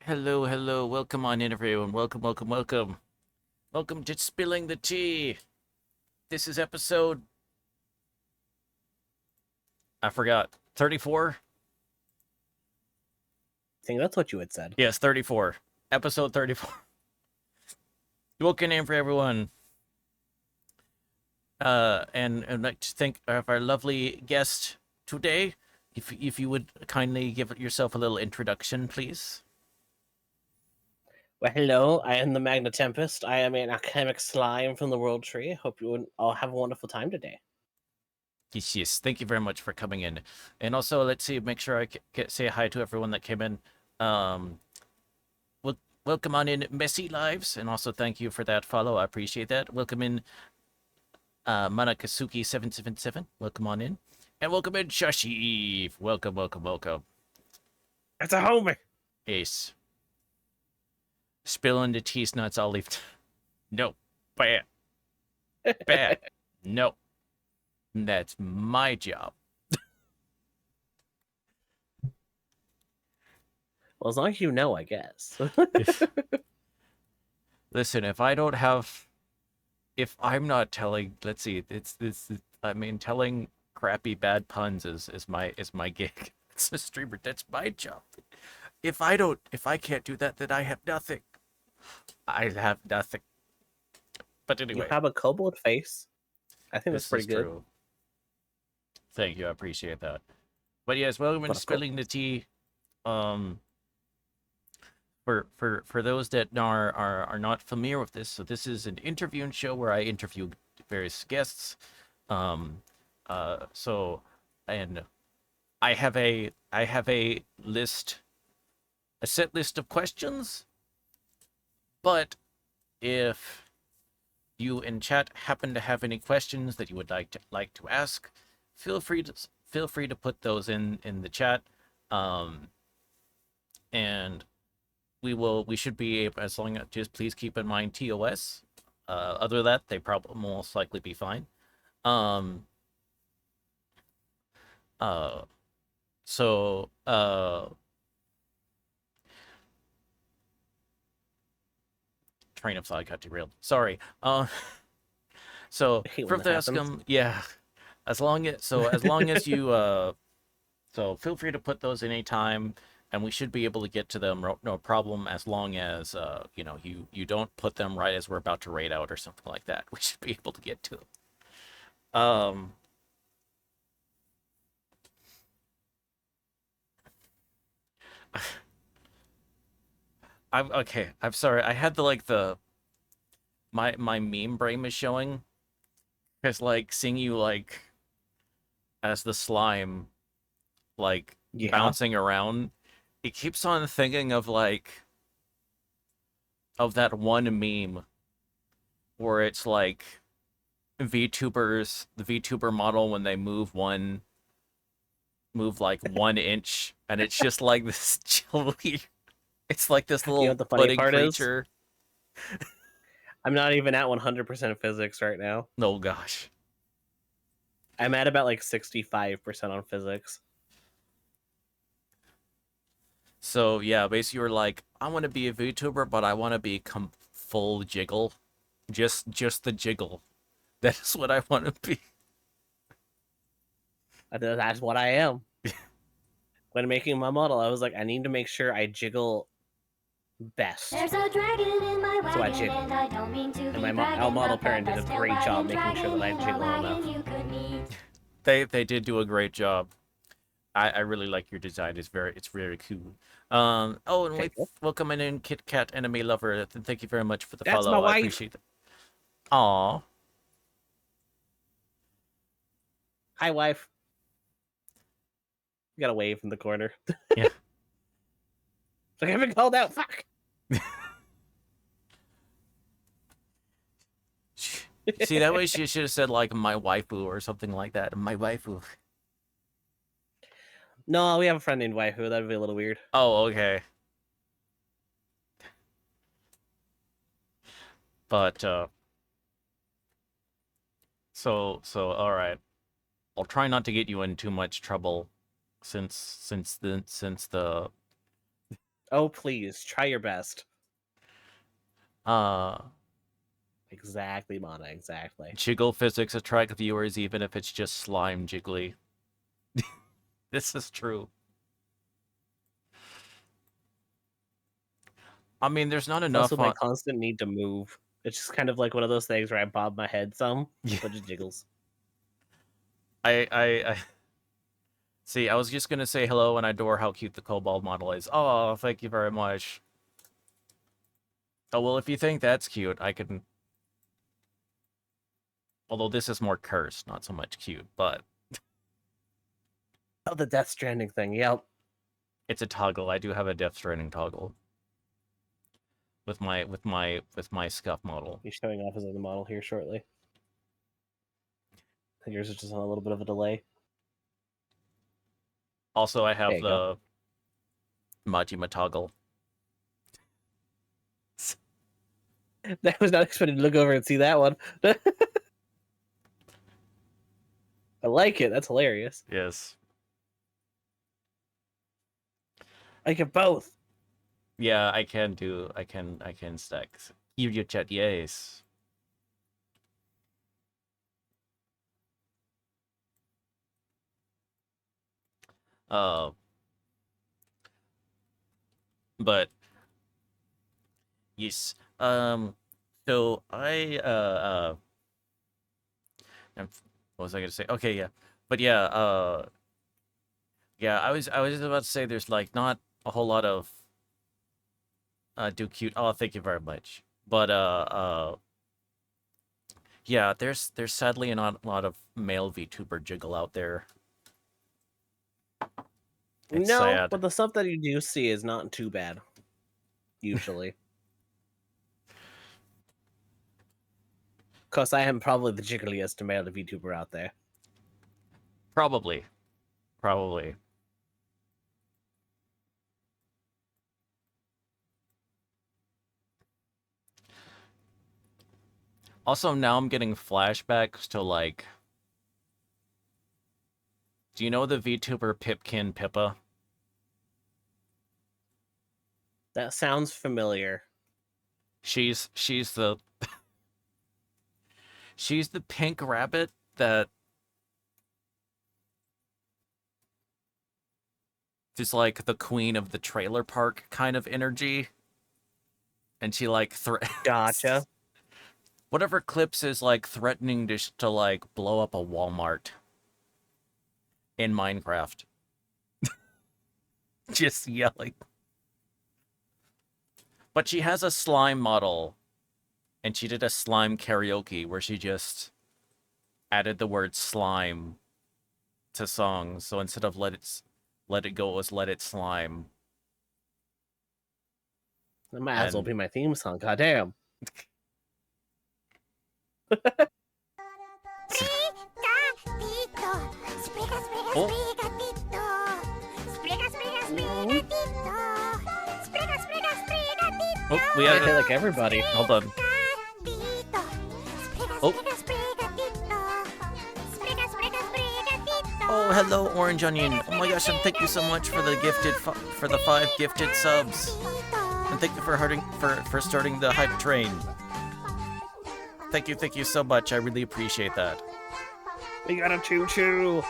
Hello, hello. Welcome on in, everyone. Welcome, welcome, welcome. Welcome to Spilling the Tea. This is episode. I forgot. 34? I think that's what you had said. Yes, 34. Episode 34. Welcome in for everyone. And I'd like to thank our lovely guest today. If you would kindly give yourself a little introduction, please. Well, hello, I am the Magna Tempest. I am an academic slime from the World Tree. Hope you all have a wonderful time today. Yes, yes. Thank you very much for coming in. And also, let's see, make sure I say hi to everyone that came in. Um, Welcome on in, Messy Lives, and also thank you for that follow. I appreciate that. Welcome in, Manakasuki777. Welcome on in. And welcome in, Shashi. Welcome, welcome, welcome. It's a homie. Ace. Spilling the cheese nuts, I'll leave. No. Bad. Bad. No. That's my job. Well, as long as you know, I guess. Listen, if I'm not telling, let's see, telling crappy bad puns is my gig. It's a streamer. That's my job. If I can't do that, then I have nothing. I have nothing. But anyway, You have a kobold face. I think that's this pretty is good. true. Thank you. I appreciate that. But yes, welcome to Spilling the Tea. For those that are not familiar with this, so this is an interviewing show where I interview various guests. Um, so and I have a list, a set list of questions. But if you in chat happen to have any questions that you would like to ask, feel free to put those in the chat. And we should be able, as long as, just please keep in mind TOS. Other than that, they probably most likely be fine. Um so train of thought got derailed. Sorry. So I hate for when that the happens. yeah. As long as you so feel free to put those anytime, and we should be able to get to them no problem, as long as you don't put them right as we're about to raid out or something like that. We should be able to get to them. I'm okay. I'm sorry. I had my meme brain was showing, because seeing you as the slime, Yeah. bouncing around, it keeps on thinking of that one meme where it's the VTuber model, when they move 1 inch, and it's just like this chilly. It's like this You know little what the funny pudding part is? creature. I'm not even at 100% physics right now. Oh gosh. I'm at about like 65% on physics. So yeah, basically you're like, I want to be a VTuber, but I want to be full jiggle, just the jiggle. That is what I want to be. That's what I am. When making my model, I was like, I need to make sure I jiggle best. There's a dragon in my wagon, So I jiggle. and I don't mean to And be our model parent did a but the great job best-tailed making sure that I dragon in the jiggle wagon enough. you could meet. They did do a great job. I really like your design. It's very cool. Oh, and welcome in Kit Kat Enemy Lover. Thank you very much for the That's follow. my wife. I appreciate it. Aw. Hi, wife. You got a wave from the corner. Yeah. I haven't called out. Fuck. See, that way she should have said my waifu or something like that. My waifu. No, we have a friend named waifu. That'd be a little weird. Oh, okay. But so all right. I'll try not to get you in too much trouble, since the Oh, please, try your best. Uh, Exactly, Mana, exactly. Jiggle physics attract viewers even if it's just slime jiggly. This is true. I mean, there's not It's also enough my on. constant need to move. It's just kind of like one of those things where I bob my head some, Yeah. but it jiggles. I see. I was just gonna say hello and I adore how cute the kobold model is. Oh, thank you very much. Oh well, if you think that's cute, I can. Although this is more cursed, not so much cute, but Oh, the Death Stranding thing. Yep. it's a toggle. I do have a Death Stranding toggle with my scuff model. He's showing off his other model here shortly. Yours is just on a little bit of a delay. Also, I There have you go. the Majima toggle. I was not expecting to look over and see that one. I like it. That's hilarious. Yes. I get both. Yeah, I can stack. You chat, yes. Uh, but yes. So what was I gonna say? Okay, yeah. But yeah, yeah, I was about to say there's like not a whole lot of do cute. Oh, thank you very much. But yeah, there's sadly not a lot of male VTuber jiggle out there. It's No, sad. but the stuff that you do see is not too bad. Usually. Because I am probably the jiggliest male VTuber out there. Probably. Probably. Also, now I'm getting flashbacks to like. Do you know the VTuber Pipkin Pippa? That sounds familiar. She's the she's the pink rabbit that is like the queen of the trailer park kind of energy, and she like Gotcha. whatever clips is like threatening to like blow up a Walmart in Minecraft. Just yelling. But she has a slime model, and she did a slime karaoke where she just added the word slime to songs. So instead of let it go, it was let it slime. That might as well And be my theme song. Goddamn. oh, we I have hit like everybody. hold on. Oh, hello, Orange Onion. Oh my gosh, and thank you so much for the for the 5 gifted subs. And thank you for starting the hype train. Thank you so much. I really appreciate that. We got a choo-choo.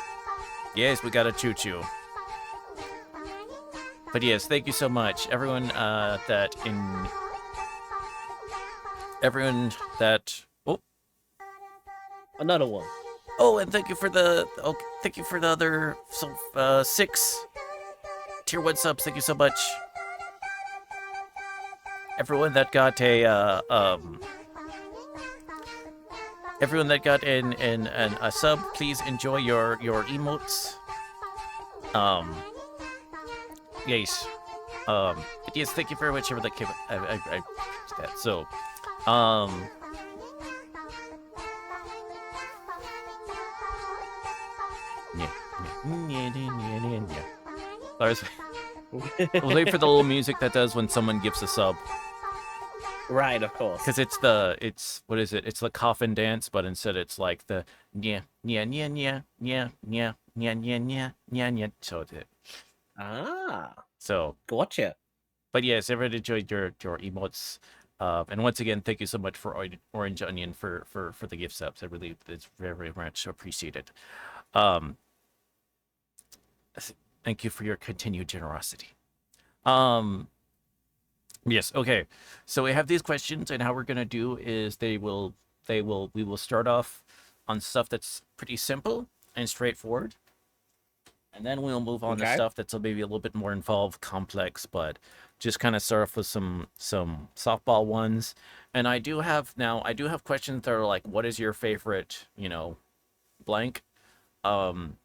Yes, we got a choo-choo. But yes, thank you so much, everyone. Everyone that. Oh, Another one. oh, and thank you for the. Oh, thank you for the other 6 tier 1 subs. Thank you so much. Everyone that got everyone that got in a sub, please enjoy your emotes. Yes. But yes, thank you very much for that. I that. So, yeah. I was waiting for the little music that does when someone gives a sub. Right, of course. Because it's what is it? It's the coffin dance, but instead it's like the yeah. So it's it. Ah, So gotcha. But yes, everyone enjoyed your emotes. And once again, thank you so much for Orange Onion for the gift subs. I really, it's very, very much appreciated. Um, thank you for your continued generosity. Um, yes, okay. So we have these questions, and how we're gonna do is we will start off on stuff that's pretty simple and straightforward, and then we'll move on to Okay. stuff that's maybe a little bit more involved, complex, but just kind of start off with some softball ones. And I do have questions that are like, what is your favorite, blank? Um,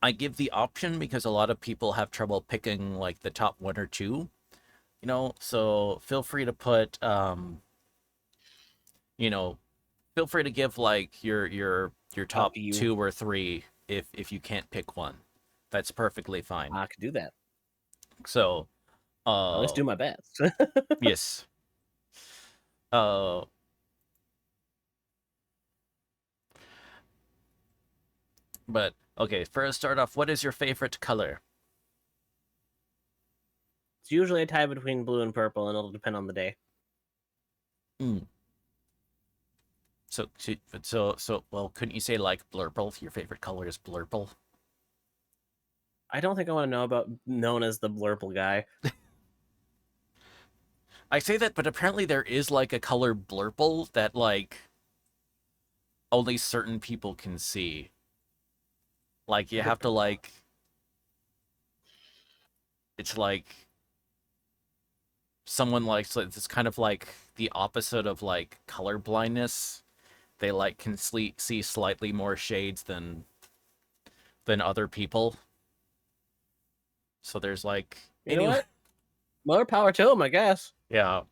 I give the option because a lot of people have trouble picking like the top one or two, so feel free to put you know, feel free to give like your Up top to you. two or three if you can't pick one. That's perfectly fine. I could do that. So, I'll always do my best. yes. Uh, but okay, first start off, what is your favorite color? It's usually a tie between blue and purple, and it'll depend on the day. Mm. Well, couldn't you say like blurple? Your favorite color is blurple. I don't think I want to know about known as the blurple guy. I say that, but apparently there is like a color blurple that like only certain people can see. Like you have to like it's like someone like so it's kind of like the opposite of like color blindness. They like can see slightly more shades than other people. So there's like You know anyway, what? More power to him, I guess. yeah.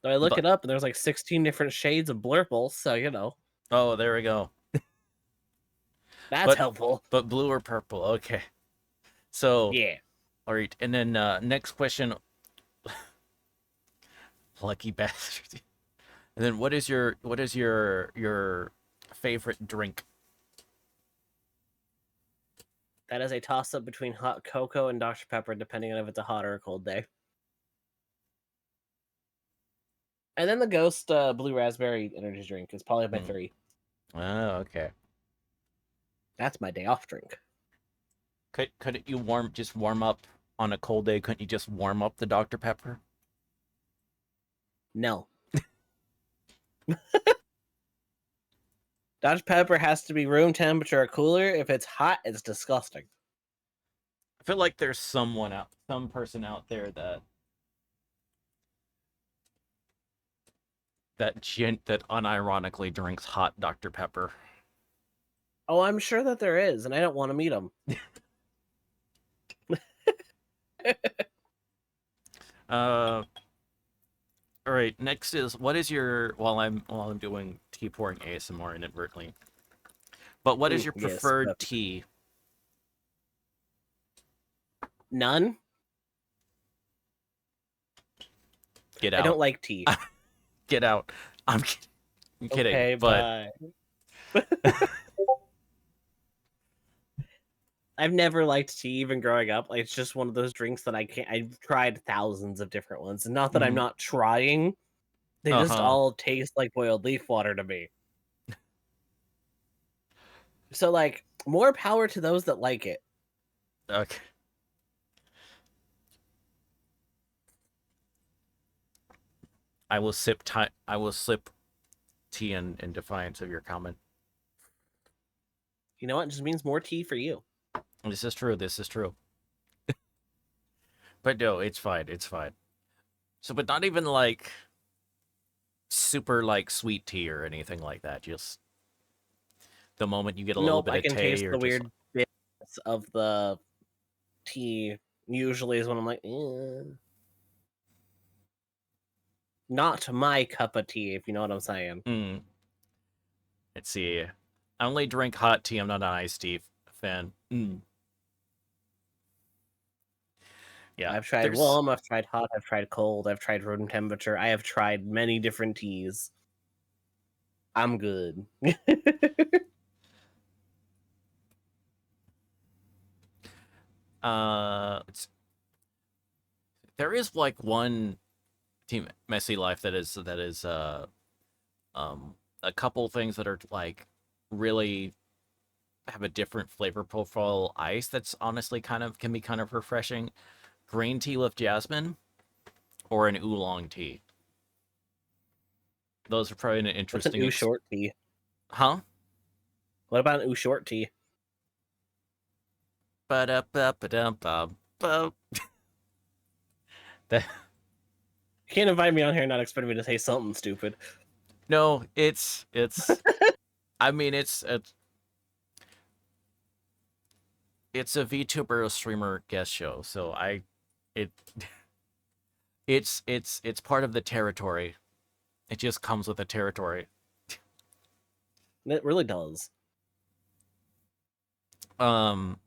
So I look But it up, and there's like 16 different shades of blurple. So oh, there we go. that's But helpful. but blue or purple? Okay. So Yeah. all right, and then next question, lucky bastard. And then what is your favorite drink? That is a toss up between hot cocoa and Dr. Pepper, depending on if it's a hot or a cold day. And then the Ghost Blue Raspberry energy drink is probably my Hmm. three. Oh, okay. That's my day off drink. Couldn't you warm up on a cold day? Couldn't you just warm up the Dr. Pepper? No. Dr. Pepper has to be room temperature or cooler. If it's hot, it's disgusting. I feel like there's some person out there that unironically drinks hot Dr. Pepper. Oh, I'm sure that there is, and I don't want to meet him. Uh, all right. Next is what is your while I'm doing tea pouring ASMR inadvertently. But what is your Yes. preferred tea? None. Get I out. don't like tea. Get out. I'm kidding. Okay, But bye. I've never liked tea, even growing up. Like, it's just one of those drinks that I can't. I've tried thousands of different ones, and not that I'm mhm. not trying. They just Uh-huh. all taste like boiled leaf water to me. So, like, more power to those that like it. Okay. I will sip tea in defiance of your comment. You know what? It just means more tea for you. This is true. This is true. But no, it's fine. It's fine. So, but not even like super like sweet tea or anything like that. Just the moment you get a little Nope, bit I of can tea taste or the just weird bits of the tea. Usually is when I'm like, eh. Not my cup of tea, if you know what I'm saying. mm, let's see. I only drink hot tea. I'm not an iced tea fan. Yeah, I've tried there's warm, I've tried hot, I've tried cold, I've tried room temperature. I have tried many different teas. I'm good. uh there is like one Team Messy Life that is a couple things that are like really have a different flavor profile ice that's honestly kind of can be kind of refreshing. Green tea with jasmine or an oolong tea. Those are probably an What's an interesting ooh short tea? huh? What about an ooh short tea? Ba-da-ba-ba-dum-ba-ba. That You can't invite me on here and not expect me to say something stupid. no, it's I mean it's a VTuber streamer guest show, so it it's part of the territory. It just comes with the territory. It really does. Um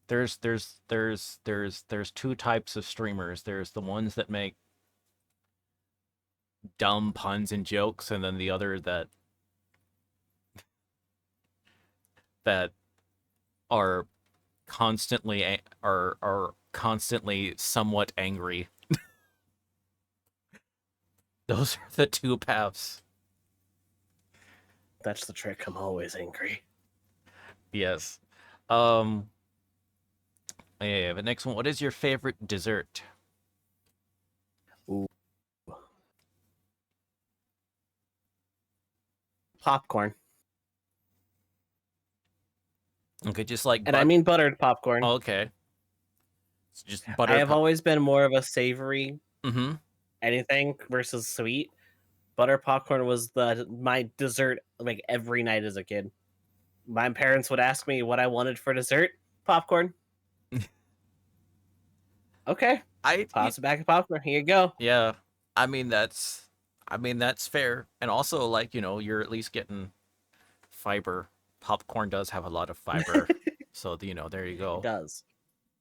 there's two types of streamers. There's the ones that make dumb puns and jokes, and then the other that are are constantly somewhat angry. Those are the two paths. That's the trick. I'm always angry. Yes. Yeah, the next one. What is your favorite dessert? Ooh. Popcorn. Okay, just like And I mean buttered popcorn. oh, okay. It's just I butter. have always been more of a savory Mm-hmm. anything versus sweet. Butter popcorn was my dessert like every night as a kid. My parents would ask me what I wanted for dessert. Popcorn. Okay. Toss a bag of popcorn. Here you go. Yeah. I mean that's fair. And also like, you know, you're at least getting fiber. Popcorn does have a lot of fiber. So, you know, there you It go. does.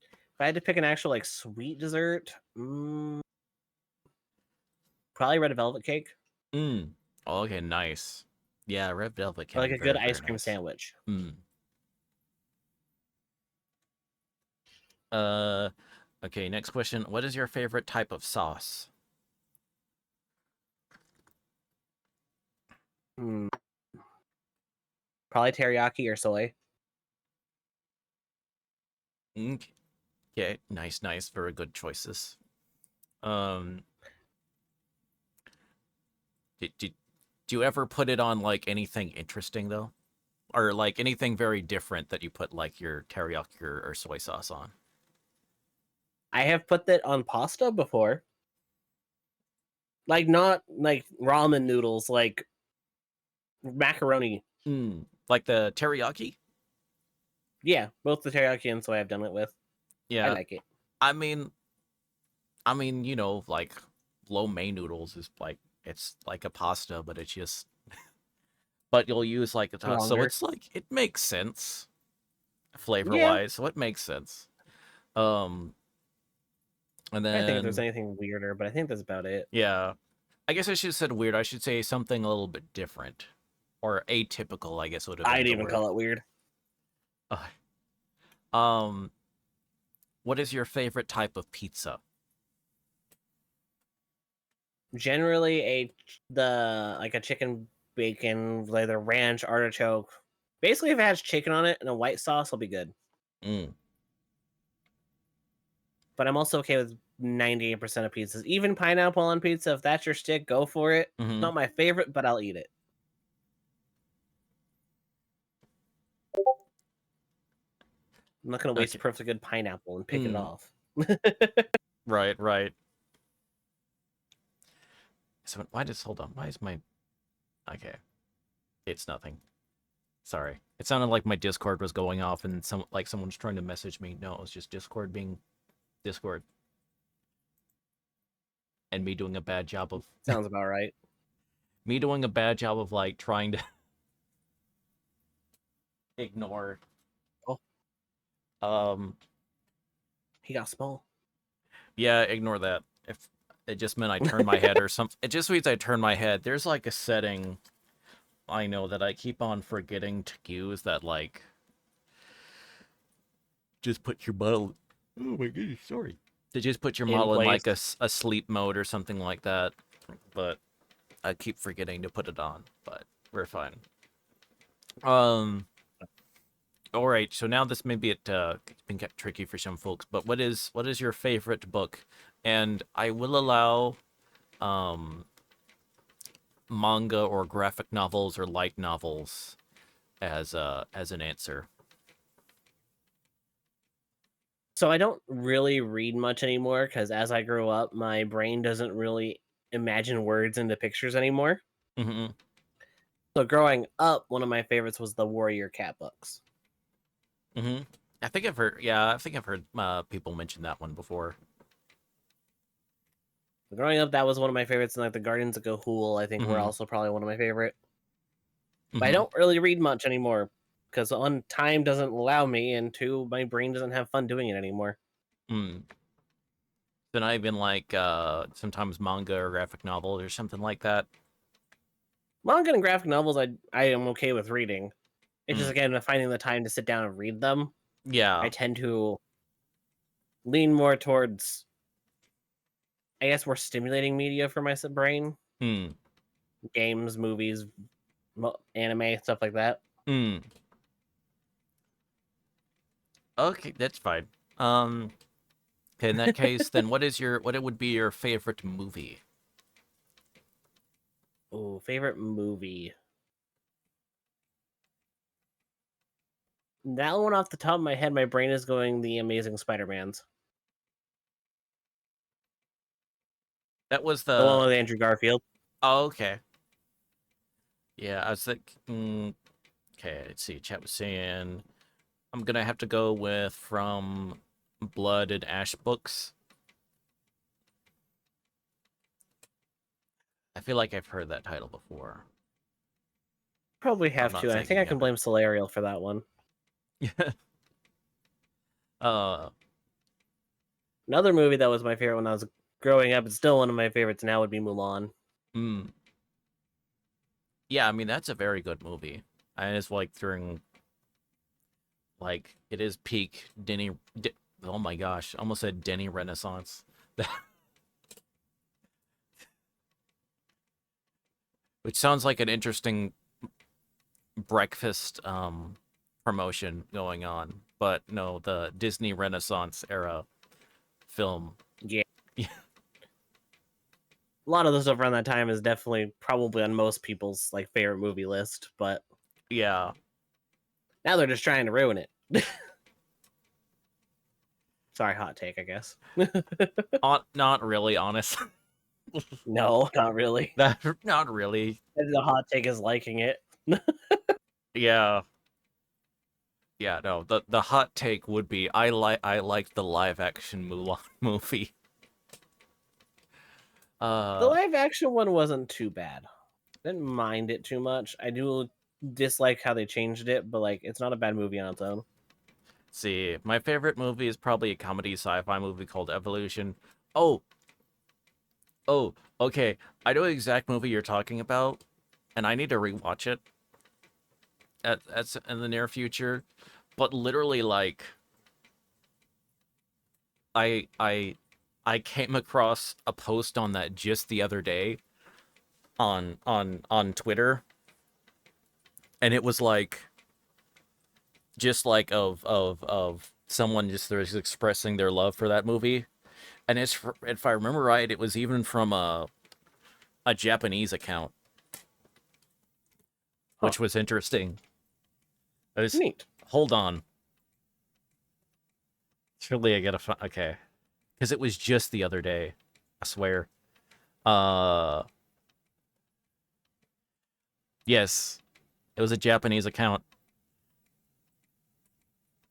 If I had to pick an actual like sweet dessert, probably red velvet cake. Mm. Oh, okay, nice. Yeah, red velvet can Or like be a good very, ice very cream nice. sandwich. Mm. Uh okay, next question. What is your favorite type of sauce? Mm, probably teriyaki or soy. Okay, nice, nice. Very good choices. Um, do you ever put it on like anything interesting though, or like anything very different that you put like your teriyaki or soy sauce on? I have put that on pasta before. Like not like ramen noodles, like macaroni. Like the teriyaki? Yeah, both the teriyaki and soy I've done it with. I Yeah, like it. I mean, you know, like lo mein noodles is like it's like a pasta, but it's just but you'll use like a so Longer. it's like it makes sense flavor Yeah. wise. So it makes sense. Um, and I think if there's then anything weirder, but I think that's about it. yeah, I guess I should have said weird. I should say something a little bit different or atypical. I guess would have been I'd the even word. call it weird. Um, what is your favorite type of pizza? Generally the like a chicken bacon, either ranch, artichoke. Basically if it has chicken on it and a white sauce, will be good. Mm. But I'm also okay with 98% of pizzas. Even pineapple on pizza, if that's your stick, go for it. Mm-hmm. Not my favorite, but I'll eat it. I'm not going to waste a perfectly good pineapple and pick it off. Right, right. So why does hold on? Why is my okay? It's nothing. Sorry. It sounded like my Discord was going off and someone's trying to message me. No, it was just Discord being Discord. And me doing a bad job of Sounds about right. me doing a bad job of like trying to ignore Oh. He got small. Yeah, ignore that. If it just meant I turn my head or something. It just means I turn my head. There's like a setting I know that I keep on forgetting to use that like just put your model. Oh my goodness, sorry. To just put your In model in like place. a sleep mode or something like that. But I keep forgetting to put it on. But we're fine. All right. So now this may be it's been kept tricky for some folks. But what is your favorite book? And I will allow manga or graphic novels or light novels as an answer. So I don't really read much anymore because as I grow up, my brain doesn't really imagine words into pictures anymore. Mm-hmm. So growing up, one of my favorites was the Warrior Cat books. Mm-hmm. I think I've heard. Yeah, I think I've heard people mention that one before. Growing up, that was one of my favorites, and like the Guardians of Ga'Hoole, I think were Mm-hmm. also probably one of my favorite. But I Mm-hmm. don't really read much anymore because one, time doesn't allow me, and two, my brain doesn't have fun doing it anymore. Mm. Then I even like sometimes manga or graphic novels or something like that. Manga and graphic novels, I am okay with reading. It's just Mm. again finding the time to sit down and read them. I Yeah. tend to lean more towards, I guess, more stimulating media for my brain: Mm. games, movies, anime, stuff like that. Mm. Okay, that's fine. Okay, in that case, then what it would be your favorite movie? Oh, favorite movie. That one off the top of my head, my brain is going The Amazing Spider-Mans. That was The one the. with Andrew Garfield. Oh, okay. Yeah, I was like, okay. Let's see. Chat was saying I'm gonna have to go with From Blood and Ash books. I feel like I've heard that title before. Probably I'm have not to. I think I thinking can of it. blame Solarial for that one. uh, Another movie that was my favorite when I was growing up, it's still one of my favorites now, would be Mulan. mm, yeah. I mean, that's a very good movie. And it's like during, like, it is peak Denny. Oh my gosh, almost said Denny Renaissance. Which sounds like an interesting breakfast promotion going on, but no, the Disney Renaissance era film. Yeah. Yeah. A lot of the stuff around that time is definitely probably on most people's like favorite movie list, but Yeah. now they're just trying to ruin it. Sorry, hot take, I guess. Not really, honest. No, not really. That not really. The hot take is liking it. Yeah. Yeah, no. The hot take would be I like the live action Mulan movie. The Uh live action one wasn't too bad. Didn't mind it too much. I do dislike how they changed it, but like it's not a bad movie on its own. see, my favorite movie is probably a comedy sci-fi movie called Evolution. Oh, okay. I know the exact movie you're talking about, and I need to rewatch it at in the near future. But literally, like, I I I came across a post on that just the other day on Twitter, and it was like just like of someone just there's expressing their love for that movie, and if I remember right, it was even from a Japanese account, Huh. which was interesting. I was Neat. hold on. Surely I gotta find okay, because it was just the other day. I swear. Uh, yes, it was a Japanese account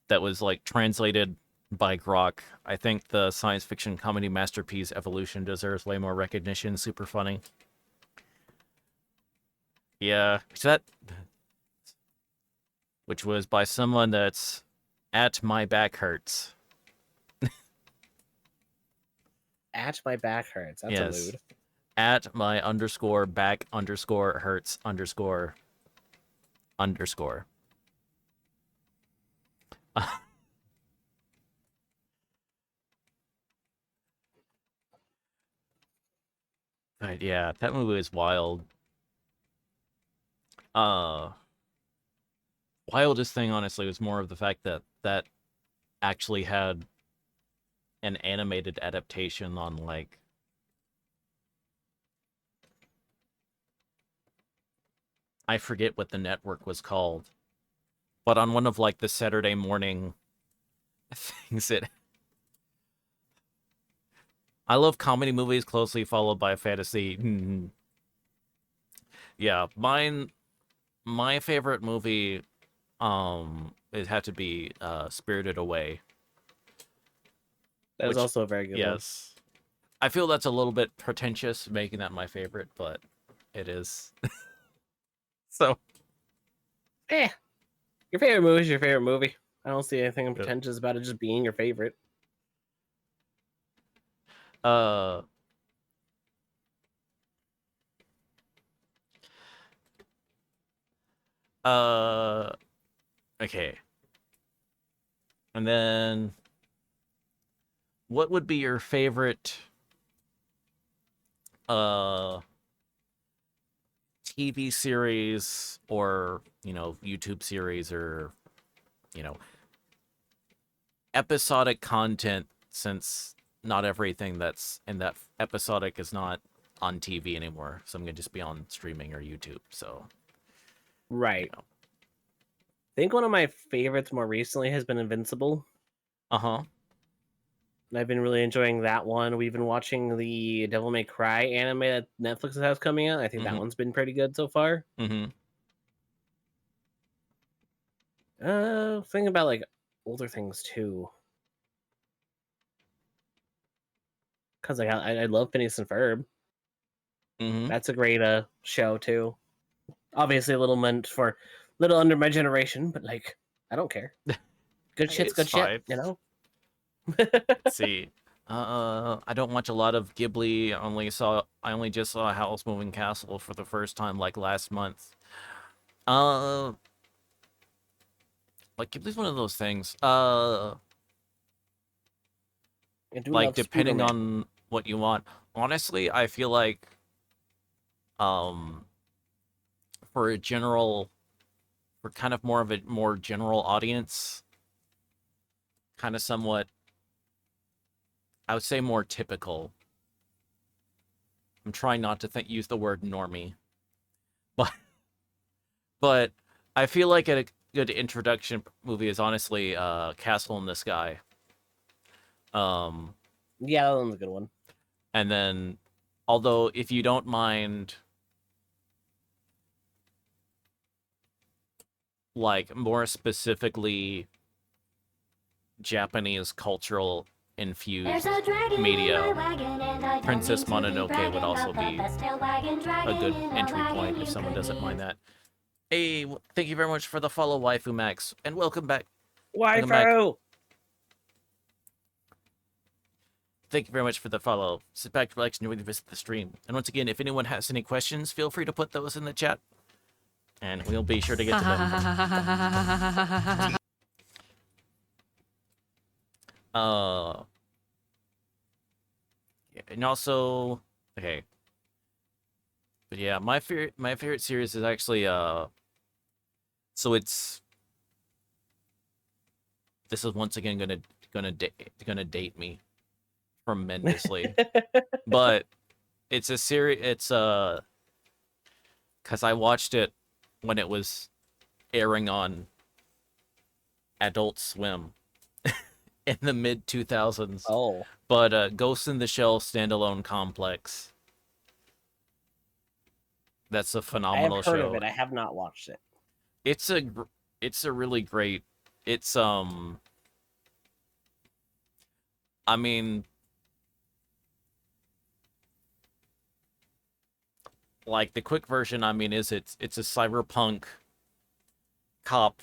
that was like translated by Grok. I think the science fiction comedy masterpiece Evolution deserves way more recognition. Super funny. Yeah, so that which was by someone that's at my back hurts. At my back hurts. That's a Yes. mood. At my underscore back underscore hurts underscore underscore. Yeah, that movie is wild. Uh, Wildest thing, honestly, was more of the fact that that actually had an animated adaptation on like I forget what the network was called, but on one of like the Saturday morning things that I love comedy movies closely followed by fantasy. Yeah, my favorite movie it had to be Spirited Away, That is which also a very good one. yes. I feel that's a little bit pretentious making that my favorite, but it is. So, Eh, your favorite movie is your favorite movie. I don't see anything pretentious about it just being your favorite. uh uh okay. And then what would be your favorite uh TV series or, YouTube series or, you know, episodic content, since not everything that's in that episodic is not on TV anymore. Some can just be on streaming or YouTube. So, Right. I think one of my favorites more recently has been Invincible. uh-huh. I've been really enjoying that one. We've been watching the Devil May Cry anime that Netflix has coming out. I think that one's been pretty good so far. Mm-hmm. Thinking about like older things too. Because I love Phineas and Ferb. Mm-hmm. That's a great show too. Obviously a little meant for little under my generation, but like I don't care. Good shit's It's good shit, fine. you know? See. I don't watch a lot of Ghibli. I only just saw Howl's Moving Castle for the first time like last month. Uh like Ghibli's one of those things. I do Like love depending Spooderman. on what you want. Honestly, I feel like um for a general for kind of more of a more general audience, kind of somewhat I would say more typical. I'm trying not to use the word normie. But but I feel like a good introduction movie is honestly Castle in the Sky. Um Yeah, that one's a good one. and then although if you don't mind like more specifically Japanese cultural infused media, Princess Mononoke would also be a good entry point if someone doesn't mind that. Hey, thank you very much for the follow, Waifu Max, and welcome back. Welcome back. Waifu! Thank you very much for the follow. Sit back, relax, and visit the stream. And once again, if anyone has any questions, feel free to put those in the chat, and we'll be sure to get to them. And also, okay, but yeah, my favorite series is actually so it's this is once again gonna date me tremendously, but it's a series. It's because I watched it when it was airing on Adult Swim in the mid 2000s. Oh. But Ghost in the Shell standalone complex. That's a I phenomenal have heard show. of it. I have not watched it. It's a really great. It's I mean, like the quick version. I mean, is it's a cyberpunk cop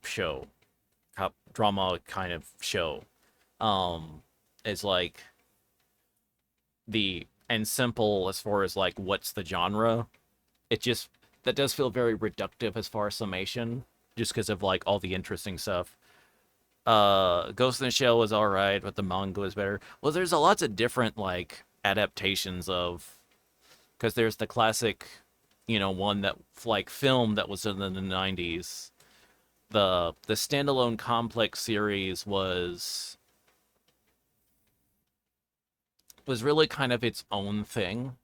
show, cop drama kind of show. Is like and simple as far as like what's the genre. It just that does feel very reductive as far as summation, just because of like all the interesting stuff. Ghost in the Shell was all right, but the manga was better. Well, there's a lots of different like adaptations of, because there's the classic, one that like film that was in the 90s. The standalone complex series was really kind of its own thing.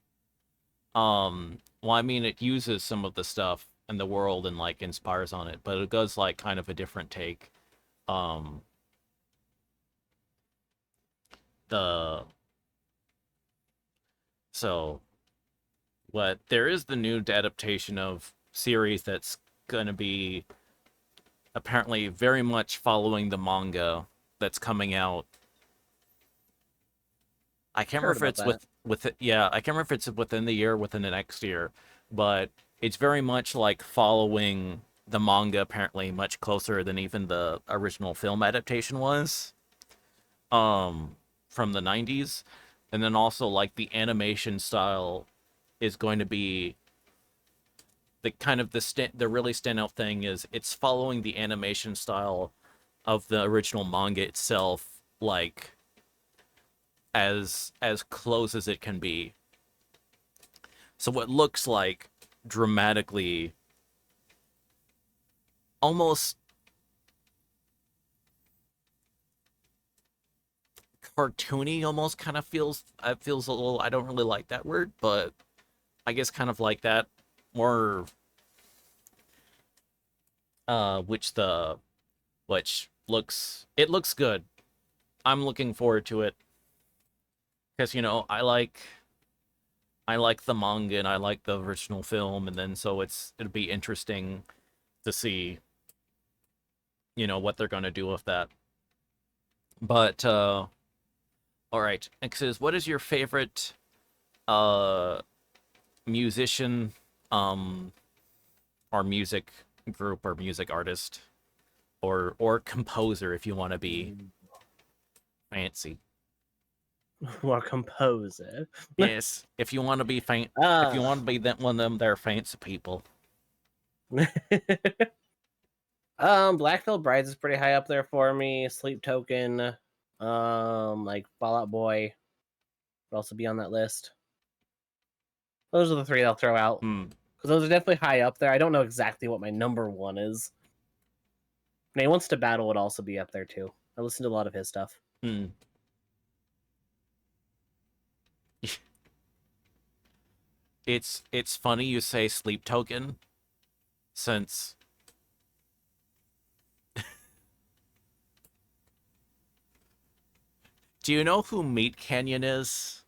Well, I mean, it uses some of the stuff in the world and like inspires on it, but it does like kind of a different take. Um, the so what there is the new adaptation of series that's going to be apparently very much following the manga that's coming out. I can't Heard remember if about it's that. with it. Yeah, I can't remember if it's within the year, within the next year, but it's very much like following the manga apparently much closer than even the original film adaptation was. From the 90s, and then also like the animation style is going to be the kind of the really standout thing is it's following the animation style of the original manga itself, like as close as it can be. So what looks like dramatically almost cartoony, almost kind of feels, it feels a little, I don't really like that word, but I guess kind of like that, more which the which looks, it looks good. I'm looking forward to it because I like the manga and I like the original film, and then so it'll be interesting to see what they're gonna do with that. But all right, X's, what is your favorite uh musician, um or music group or music artist or composer if you want to be fancy? Or composer. Yes, if you want to be if you Uh, want to be that one of them, they're fancy people. Black Veil Brides is pretty high up there for me. Sleep Token, like Fallout Boy would also be on that list. Those are the three I'll throw out Hmm. because those are definitely high up there. I don't know exactly what my number one is. Nay Wants to Battle would also be up there too. I listen to a lot of his stuff. Hmm. It's funny you say Sleep Token, since do you know who Meat Canyon is?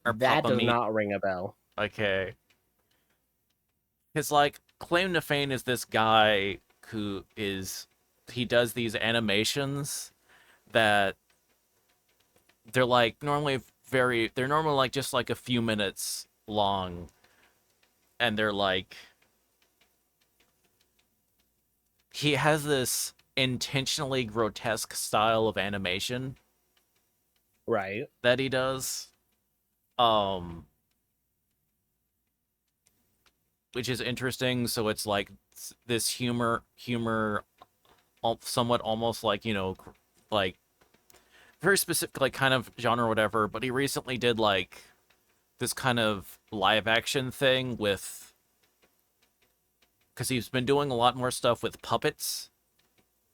Or That Papa does Meat? not ring a bell. Okay. His like claim to fame is this guy who is, he does these animations that they're like normally they're normally like just like a few minutes long, and they're like, he has this intentionally grotesque style of animation Right. that he does, um which is interesting. So it's like this humor somewhat almost like, like very specific like kind of genre or whatever. But he recently did like this kind of live action thing with, because he's been doing a lot more stuff with puppets,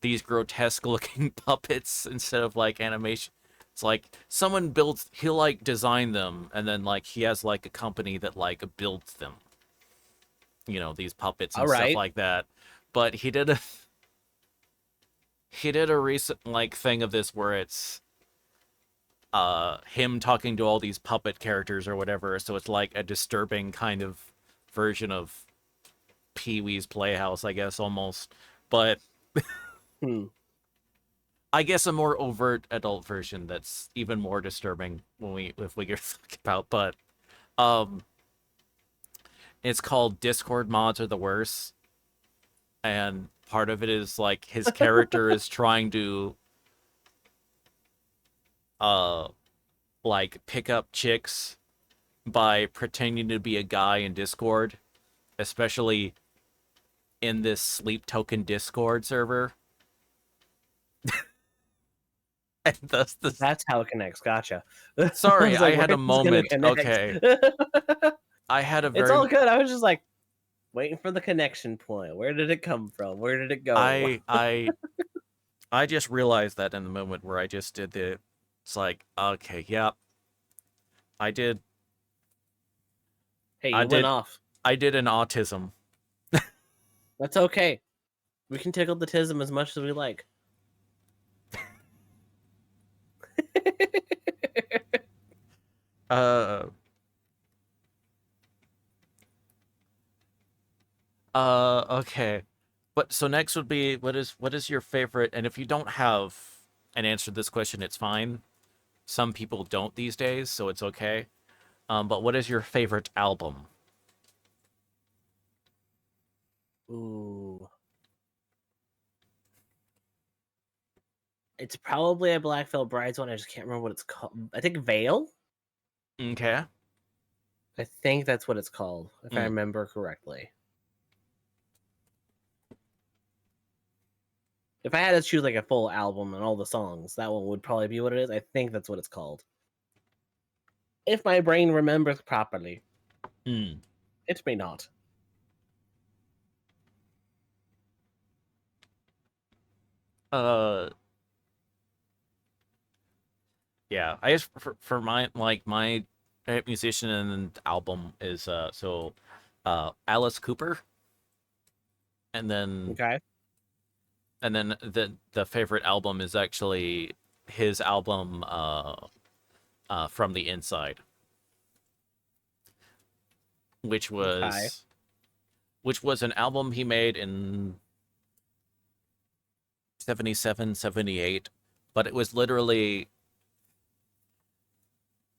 these grotesque looking puppets instead of like animation. It's like someone builds, he'll like design them, and then like he has like a company that like builds them, these puppets All and stuff right. like that. But he did a recent like thing of this where it's him talking to all these puppet characters or whatever, so it's like a disturbing kind of version of Pee-wee's Playhouse, I guess, almost. But Hmm. I guess a more overt adult version that's even more disturbing when if we get talk about. But um it's called Discord Mods Are the Worst, and part of it is like his character is trying to uh like pick up chicks by pretending to be a guy in Discord, especially in this Sleep Token Discord server. And thus the That's how it connects. Gotcha. Sorry, was I like, had a where's this gonna moment. connect? Okay. I had a It's very all good. I was just like waiting for the connection point. Where did it come from? Where did it go? I just realized that in the moment where I just did the it's like, okay, yep. I did Hey, I you went did off. I did an autism. That's okay. We can tickle the tism as much as we like. Uh okay. But so next would be what is your favorite, and if you don't have an answer to this question, it's fine. Some people don't these days, so it's okay. But what is your favorite album? Ooh. It's probably a Black Veil Brides one. I just can't remember what it's called. I think Veil? Okay. I think that's what it's called, if I Mm. remember correctly. If I had to choose like a full album and all the songs, that one would probably be what it is. I think that's what it's called. If my brain remembers properly. Mm. It may not. Uh yeah, I guess for my like my favorite musician and album is Alice Cooper, and then Okay. the favorite album is actually his album From the Inside, which Okay. was which was an album he made in 77, 78, but it was literally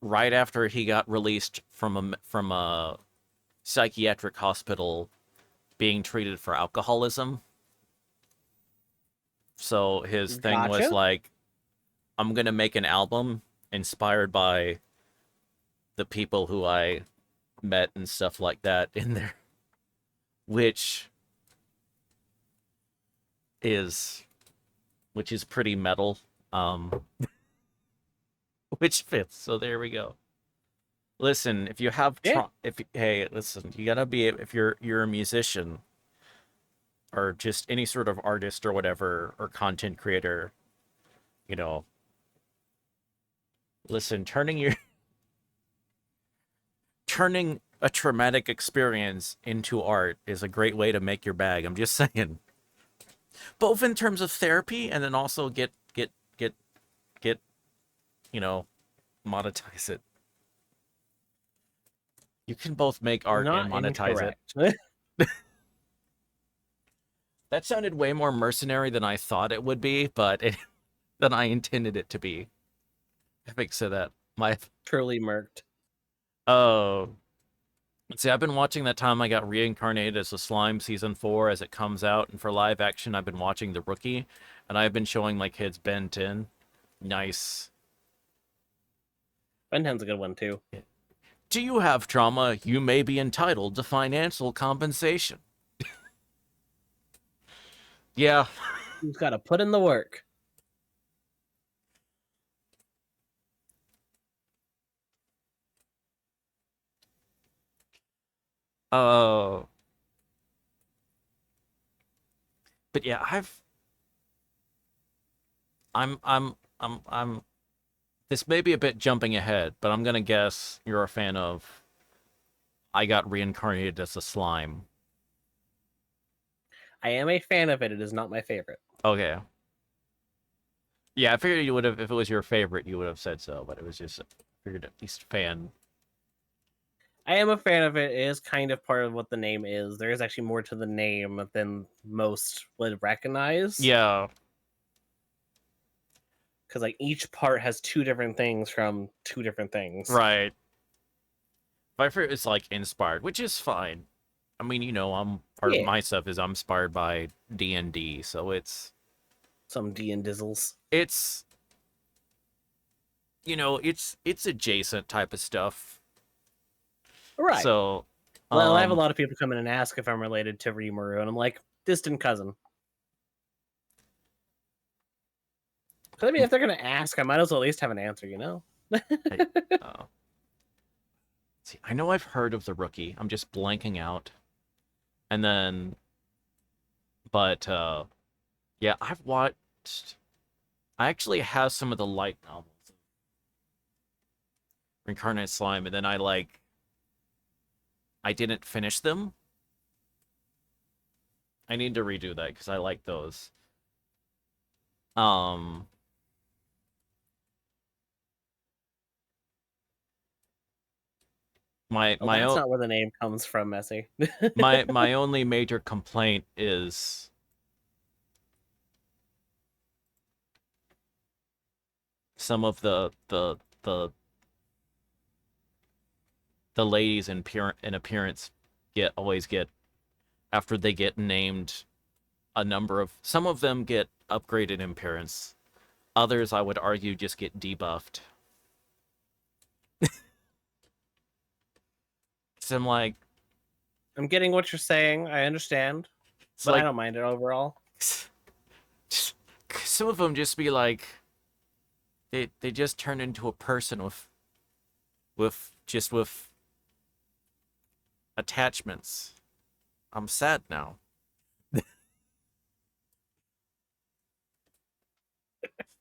right after he got released from a psychiatric hospital being treated for alcoholism. So his thing was Gotcha. like, I'm gonna make an album inspired by the people who I met and stuff like that in there, which is which is pretty metal, um, which fits. So there we go. Listen, if you have Yeah. hey, listen, you gotta be if you're a musician or just any sort of artist or whatever or content creator, you know, listen, turning a traumatic experience into art is a great way to make your bag. I'm just saying. Both in terms of therapy and then also get, you know, monetize it. You can both make art and Not monetize it. incorrect. That sounded way more mercenary than I thought it would be, but than I intended it to be. If I say that. My Truly murked. oh, see, I've been watching that time I got reincarnated as a slime season 4 as it comes out, and for live action, I've been watching The Rookie, and I've been showing my kids Ben 10. Nice. Ben 10's a good one too. Do you have trauma? You may be entitled to financial compensation. Yeah. You've got to put in the work. Uh, but yeah, I'm. This may be a bit jumping ahead, but I'm gonna guess you're a fan of. I got reincarnated as a slime. I am a fan of it. It is not my favorite. Okay. Yeah, I figured you would have, if it was your favorite, you would have said so, but it was just, I figured at least fan. I am a fan of it. It is kind of part of what the name is. There is actually more to the name than most would recognize. Yeah. Because like each part has two different things from two different things. Right. But I figured it's like inspired, which is fine. I mean, you know, I'm part of Yeah. my stuff is I'm inspired by D&D, so Some D and Dizzles. it's you know, it's adjacent type of stuff. Right. So well, I have a lot of people come in and ask if I'm related to Rimuru, and I'm like, distant cousin. 'Cause I mean, if they're gonna ask, I might as well at least have an answer, you know? I, uh, see, I know I've heard of The Rookie. I'm just blanking out. And then, but yeah, I've watched. I actually have some of the light novels, Reincarnate Slime, and then I didn't finish them. I need to redo that because I like those. Um, my Oh, my that's own not where the name comes from, Messy. my only major complaint is some of the ladies in appearance always get after they get named a number of some of them get upgraded in appearance. Others, I would argue, just get debuffed. So I'm like, I'm getting what you're saying. I understand, it's but I like don't mind it overall. some of them just be like they just turn into a person with attachments. I'm sad now.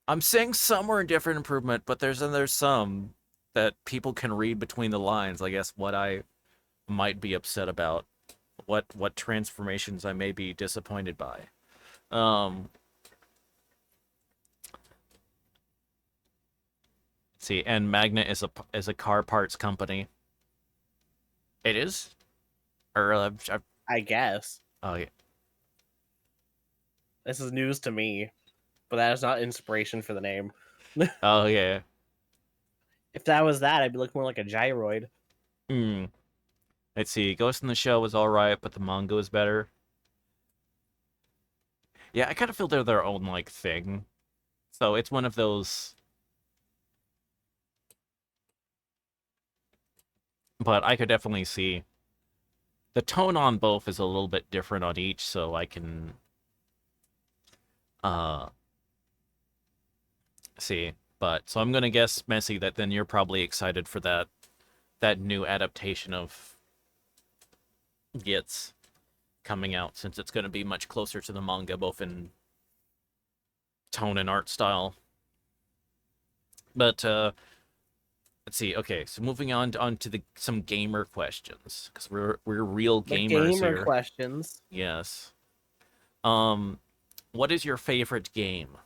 I'm saying some were a different improvement, but there's some that people can read between the lines. I guess what I might be upset about, what transformations I may be disappointed by. Um, see, and Magna is a car parts company. It is, or I guess oh yeah, this is news to me, but that is not inspiration for the name. oh yeah. If that was that, I'd be looking more like a gyroid. Hmm. Let's see. Ghost in the Shell was all right, but the manga was better. Yeah, I kind of feel they're their own like thing. So it's one of those. But I could definitely see the tone on both is a little bit different on each, so I can uh see. But so I'm gonna guess, Messy, that then you're probably excited for that new adaptation of Gits coming out, since it's gonna be much closer to the manga, both in tone and art style. But let's see. Okay, so moving on to some gamer questions, because we're real The gamers gamer here. questions. Yes. What is your favorite game?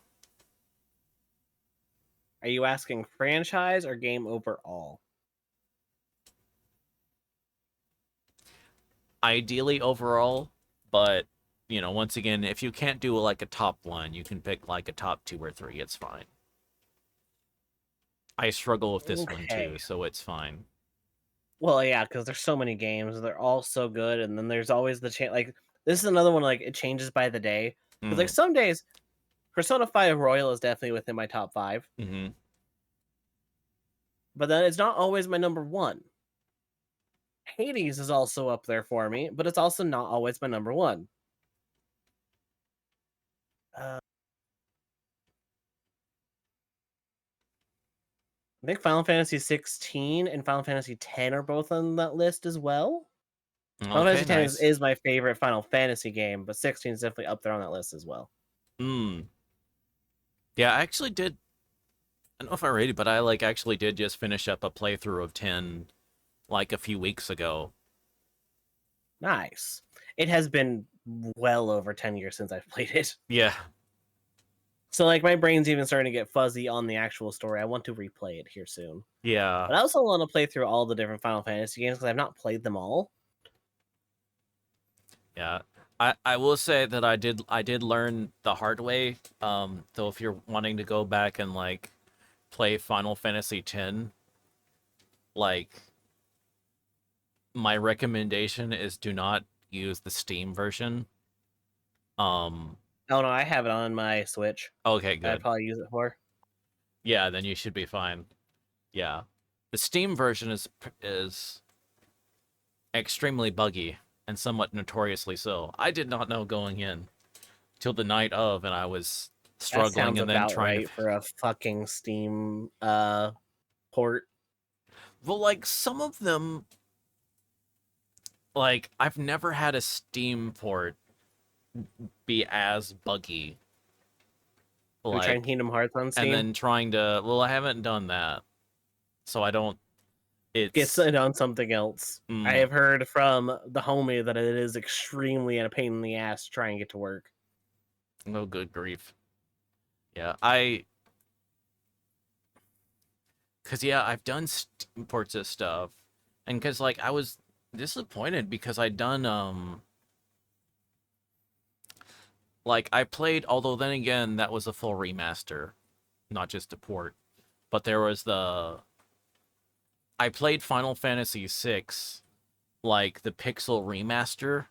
Are you asking franchise or game overall? Ideally overall, but once again, if you can't do like a top one, you can pick like a top two or three. It's fine. I struggle with this one too, Okay. so it's fine. Well, yeah, because there's so many games. They're all so good, and then there's always the chance. Like this is another one. Like it changes by the day. Because like Mm, some days, Persona 5 Royal is definitely within my top 5, mm-hmm. but then it's not always my number 1. Hades is also up there for me, but it's also not always my number 1. Uh, I think Final Fantasy 16 and Final Fantasy 10 are both on that list as well. Final Okay, Fantasy 10 nice. is my favorite Final Fantasy game, but 16 is definitely up there on that list as well. Mm. Yeah, I actually did. I don't know if I rated, but I actually did just finish up a playthrough of 10 like a few weeks ago. Nice. It has been well over 10 years since I've played it. Yeah, So like my brain's even starting to get fuzzy on the actual story. I want to replay it here soon. yeah, But I also want to play through all the different Final Fantasy games because I've not played them all. yeah. I will say that I did learn the hard way. So if you're wanting to go back and play Final Fantasy X, like my recommendation is do not use the Steam version. Um, Oh no, I have it on my Switch. okay, I'd good. probably use it for. Yeah, then you should be fine. Yeah. The Steam version is extremely buggy and somewhat notoriously so. I did not know going in till the night of, and I was That struggling sounds and then about trying to right for a fucking Steam port. well, like some of them, like I've never had a Steam port be as buggy. Are we trying Like, Kingdom Hearts on and Steam? then trying to, well, I haven't done that, so I don't. Gets It's it on something else. I mm, have heard from the homie that it is extremely a pain in the ass to try and get to work. oh, good grief. Yeah, cause yeah, I've done Steam ports of stuff, and cause like I was disappointed because I'd done like I played, although then again that was a full remaster, not just a port. But there was the I played Final Fantasy VI, like the Pixel remaster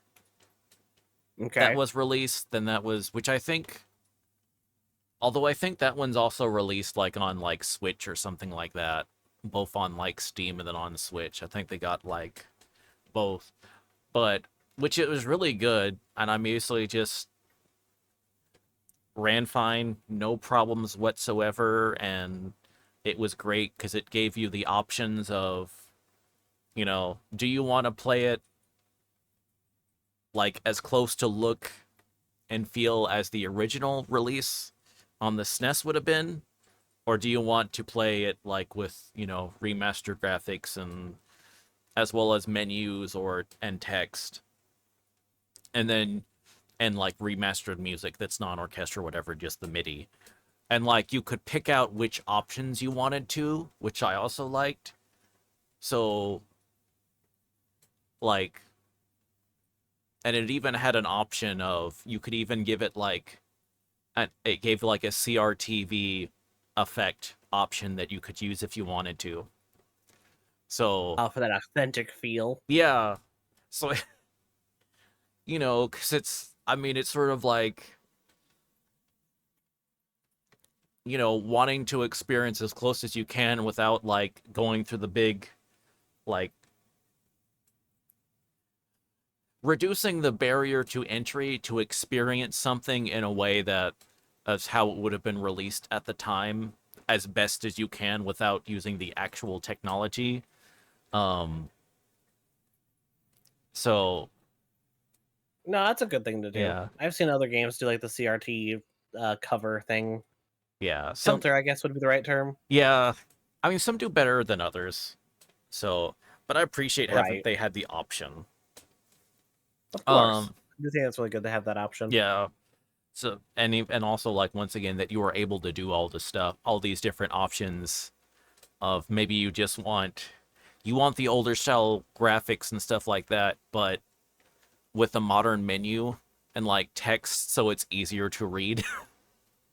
that Okay. was released. Then that was, which I think, although I think that one's also released like on like Switch or something like that, both on like Steam and then on Switch. I think they got like both, but which it was really good, and I'm usually just ran fine, no problems whatsoever, and it was great because it gave you the options of, do you want to play it like as close to look and feel as the original release on the SNES would have been, or do you want to play it like with, remastered graphics and as well as menus or and text, and then and like remastered music that's non-orchestral, whatever, just the MIDI. And like you could pick out which options you wanted to, which I also liked. So like, and it even had an option of you could even give it like it gave like a CRTV effect option that you could use if you wanted to. So For that authentic feel. yeah, so because I mean it's sort of like wanting to experience as close as you can without like going through the big like reducing the barrier to entry to experience something in a way that is how it would have been released at the time as best as you can without using the actual technology. Um, so No, that's a good thing to do. yeah, I've seen other games do like the CRT cover thing. yeah, some Filter, I guess, would be the right term. yeah, I mean some do better than others. So, but I appreciate having Right. they had the option. Of course. Um, I do think it's really good to have that option. yeah. So and also like once again that you are able to do all this stuff, all these different options of maybe you want the older style graphics and stuff like that, but with a modern menu and like text so it's easier to read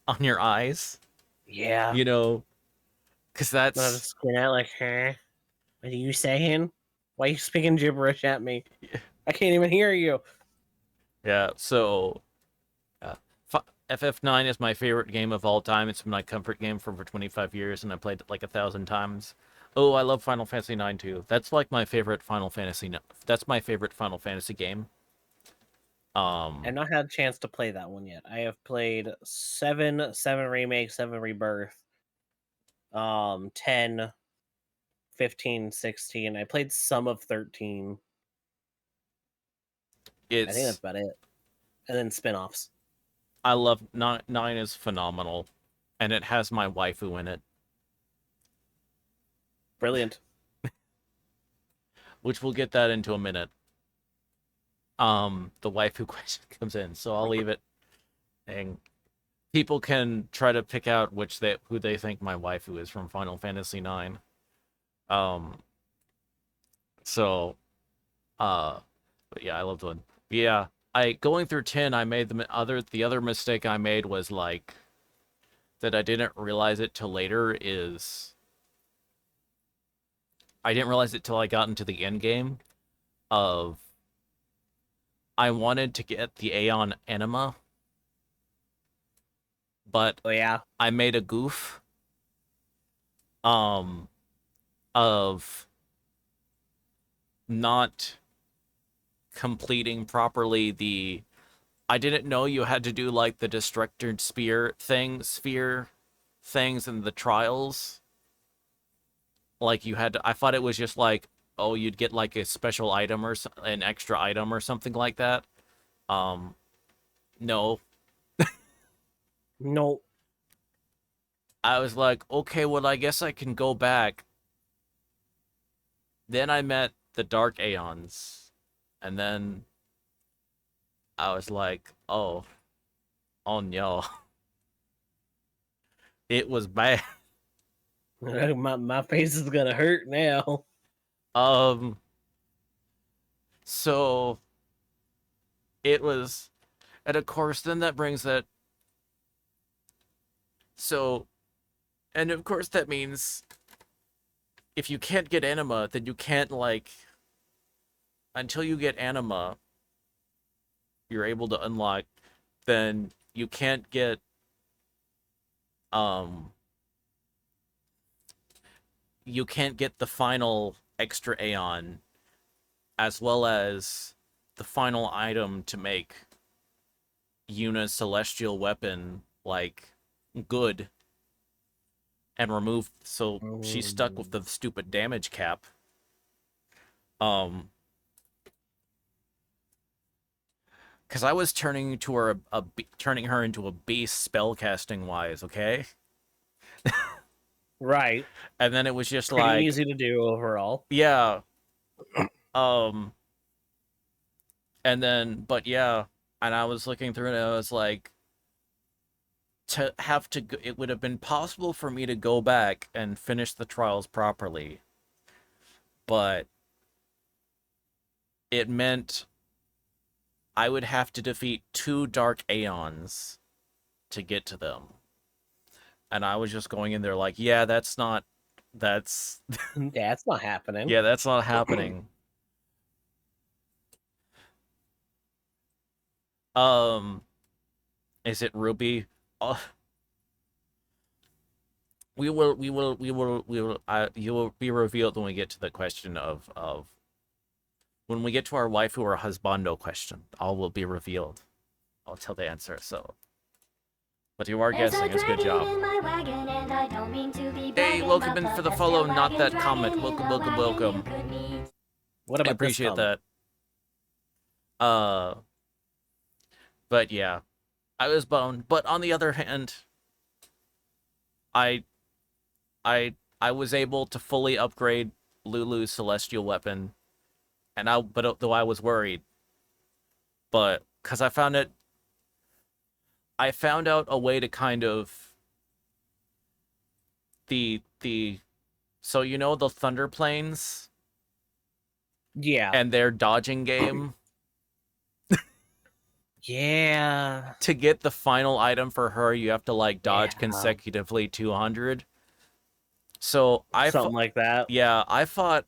on your eyes, Yeah. you know, because Not that's just squint out like, huh? What are you saying? Why are you speaking gibberish at me? I can't even hear you. yeah. So uh, FF9 is my favorite game of all time. It's been my comfort game for over 25 years, and I played it like 1,000 times. Oh, I love Final Fantasy 9 too. That's like my favorite Final Fantasy. That's my favorite Final Fantasy game. I've not had a chance to play that one yet. I have played 7, 7 Remake, 7 Rebirth, 10, 15, 16. I played some of 13. I think that's It's about it. And then spin-offs. I love 9. 9 is phenomenal, and it has my waifu in it, Brilliant. which we'll get that into a minute. The waifu question comes in, so I'll leave it. And people can try to pick out who they think my waifu is from Final Fantasy 9. Um, so but yeah, I love the one. Yeah, I going through 10, I made the other mistake I made was like that I didn't realize it till later is I didn't realize it till I got into the end game of I wanted to get the Aeon Enema, but Oh yeah. I made a goof um of not completing properly the I didn't know you had to do like the destructed sphere things in the trials. Like you had to, I thought it was just like, oh, you'd get like a special item or an extra item or something like that. Um, no. No. I was like, okay, well, I guess I can go back. Then I met the Dark Aeons, and then I was like, oh no, it was bad. my face is gonna hurt now. Um, so it was, and of course, then that brings that. So, and of course, that means if you can't get anima, then you can't like until you get anima, you're able to unlock. Then you can't get um you can't get the final extra Aeon as well as the final item to make Yuna's celestial weapon like good and remove, so she's stuck with the stupid damage cap. Um because I was turning to her turning her into a beast spellcasting wise, okay? Right. And then it was just Pretty like, easy to do overall. yeah, um and then but yeah, and I was looking through it and I was like, to have to go, it would have been possible for me to go back and finish the trials properly, but it meant I would have to defeat 2 Dark Aeons to get to them. And I was just going in there like, yeah, that's That's not happening. yeah, that's not happening. Um, is it Ruby? Oh, you will be revealed when we get to the question of when we get to our waifu or husbando question. All will be revealed. I'll tell the answer. So, but you are There's guessing. a It's a good dragon job. in my wagon, and I don't mean to be Hey, bragging, welcome but in for the best follow, of not that wagons comment. riding in Welcome, the welcome, wagon you welcome. could meet. What I about this appreciate comment? that. But yeah, I was boned. But on the other hand, I I was able to fully upgrade Lulu's celestial weapon, and but though I was worried, but because I found out a way to kind of the so you know the thunder planes Yeah. and their dodging game. Yeah. To get the final item for her, you have to like dodge Yeah. consecutively 200. So Something like that. yeah, I thought,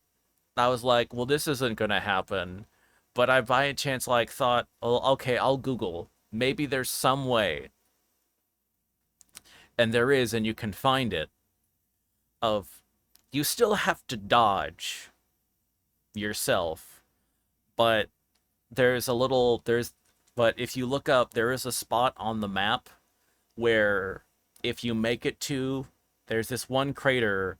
I was like, well, this isn't gonna happen. But I by a chance like thought, oh, okay, I'll Google. Maybe there's some way, and there is, and you can find it. Of you still have to dodge yourself, but there's but if you look up, there is a spot on the map where if you make it to, there's this one crater,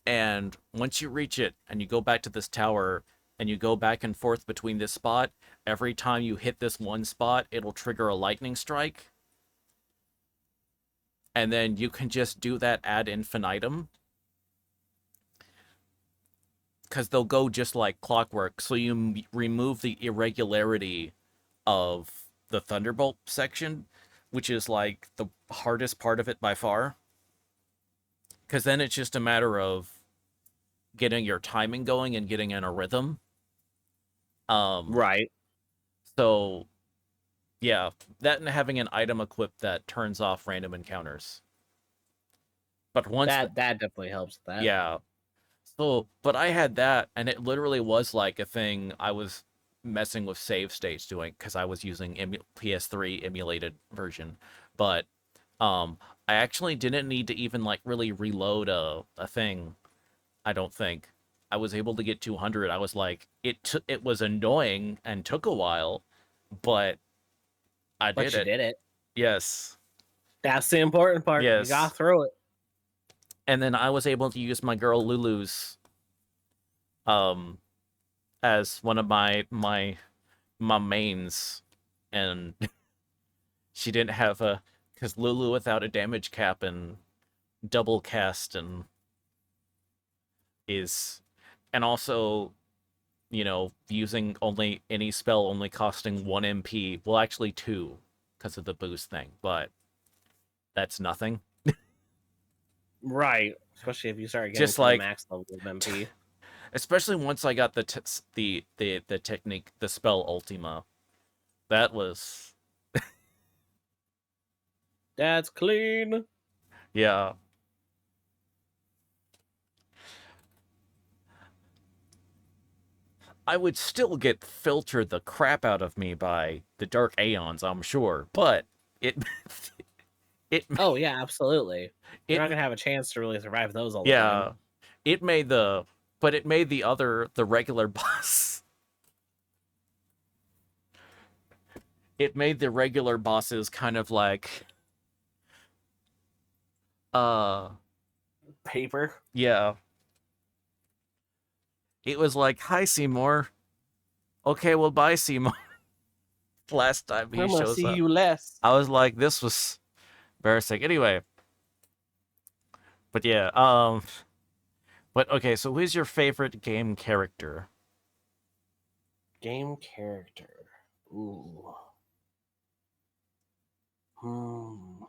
and once you reach it and you go back to this tower and you go back and forth between this spot, every time you hit this one spot, it'll trigger a lightning strike. And then you can just do that ad infinitum. Because they'll go just like clockwork. So you remove the irregularity of the Thunderbolt section, which is like the hardest part of it by far. Because then it's just a matter of getting your timing going and getting in a rhythm. Right. So yeah, that and having an item equipped that turns off random encounters. But once That definitely helps with that. yeah. So, but I had that, and it literally was like a thing I was messing with save states doing because I was using PS3 emulated version. But I actually didn't need to even like really reload a thing. I don't think I was able to get 200. I was like, it was annoying and took a while, but I but did you it. did it. Yes. That's the important part. You Yes. got through it. And then I was able to use my girl Lulu's um as one of my mains, and she didn't have a, because Lulu without a damage cap and double cast and is, and also, you know, using only any spell only costing 1 MP, well actually 2 because of the boost thing, but that's nothing. Right. Especially if you start getting Just to the like, max level of MP. especially once I got the technique, the spell Ultima, that was, That's clean. yeah. I would still get filtered the crap out of me by the Dark Aeons, I'm sure, but it it Oh yeah, absolutely. You're it not gonna have a chance to really survive those all the time. yeah, it made the, but it made the regular boss, it made the regular bosses kind of like uh Paper. yeah, it was like, hi Seymour, okay, well bye Seymour. Last time he I'm gonna shows see up you less. I was like, this was embarrassing. Anyway, but yeah, but okay, so who's your favorite game character? Game character. Ooh. Hmm.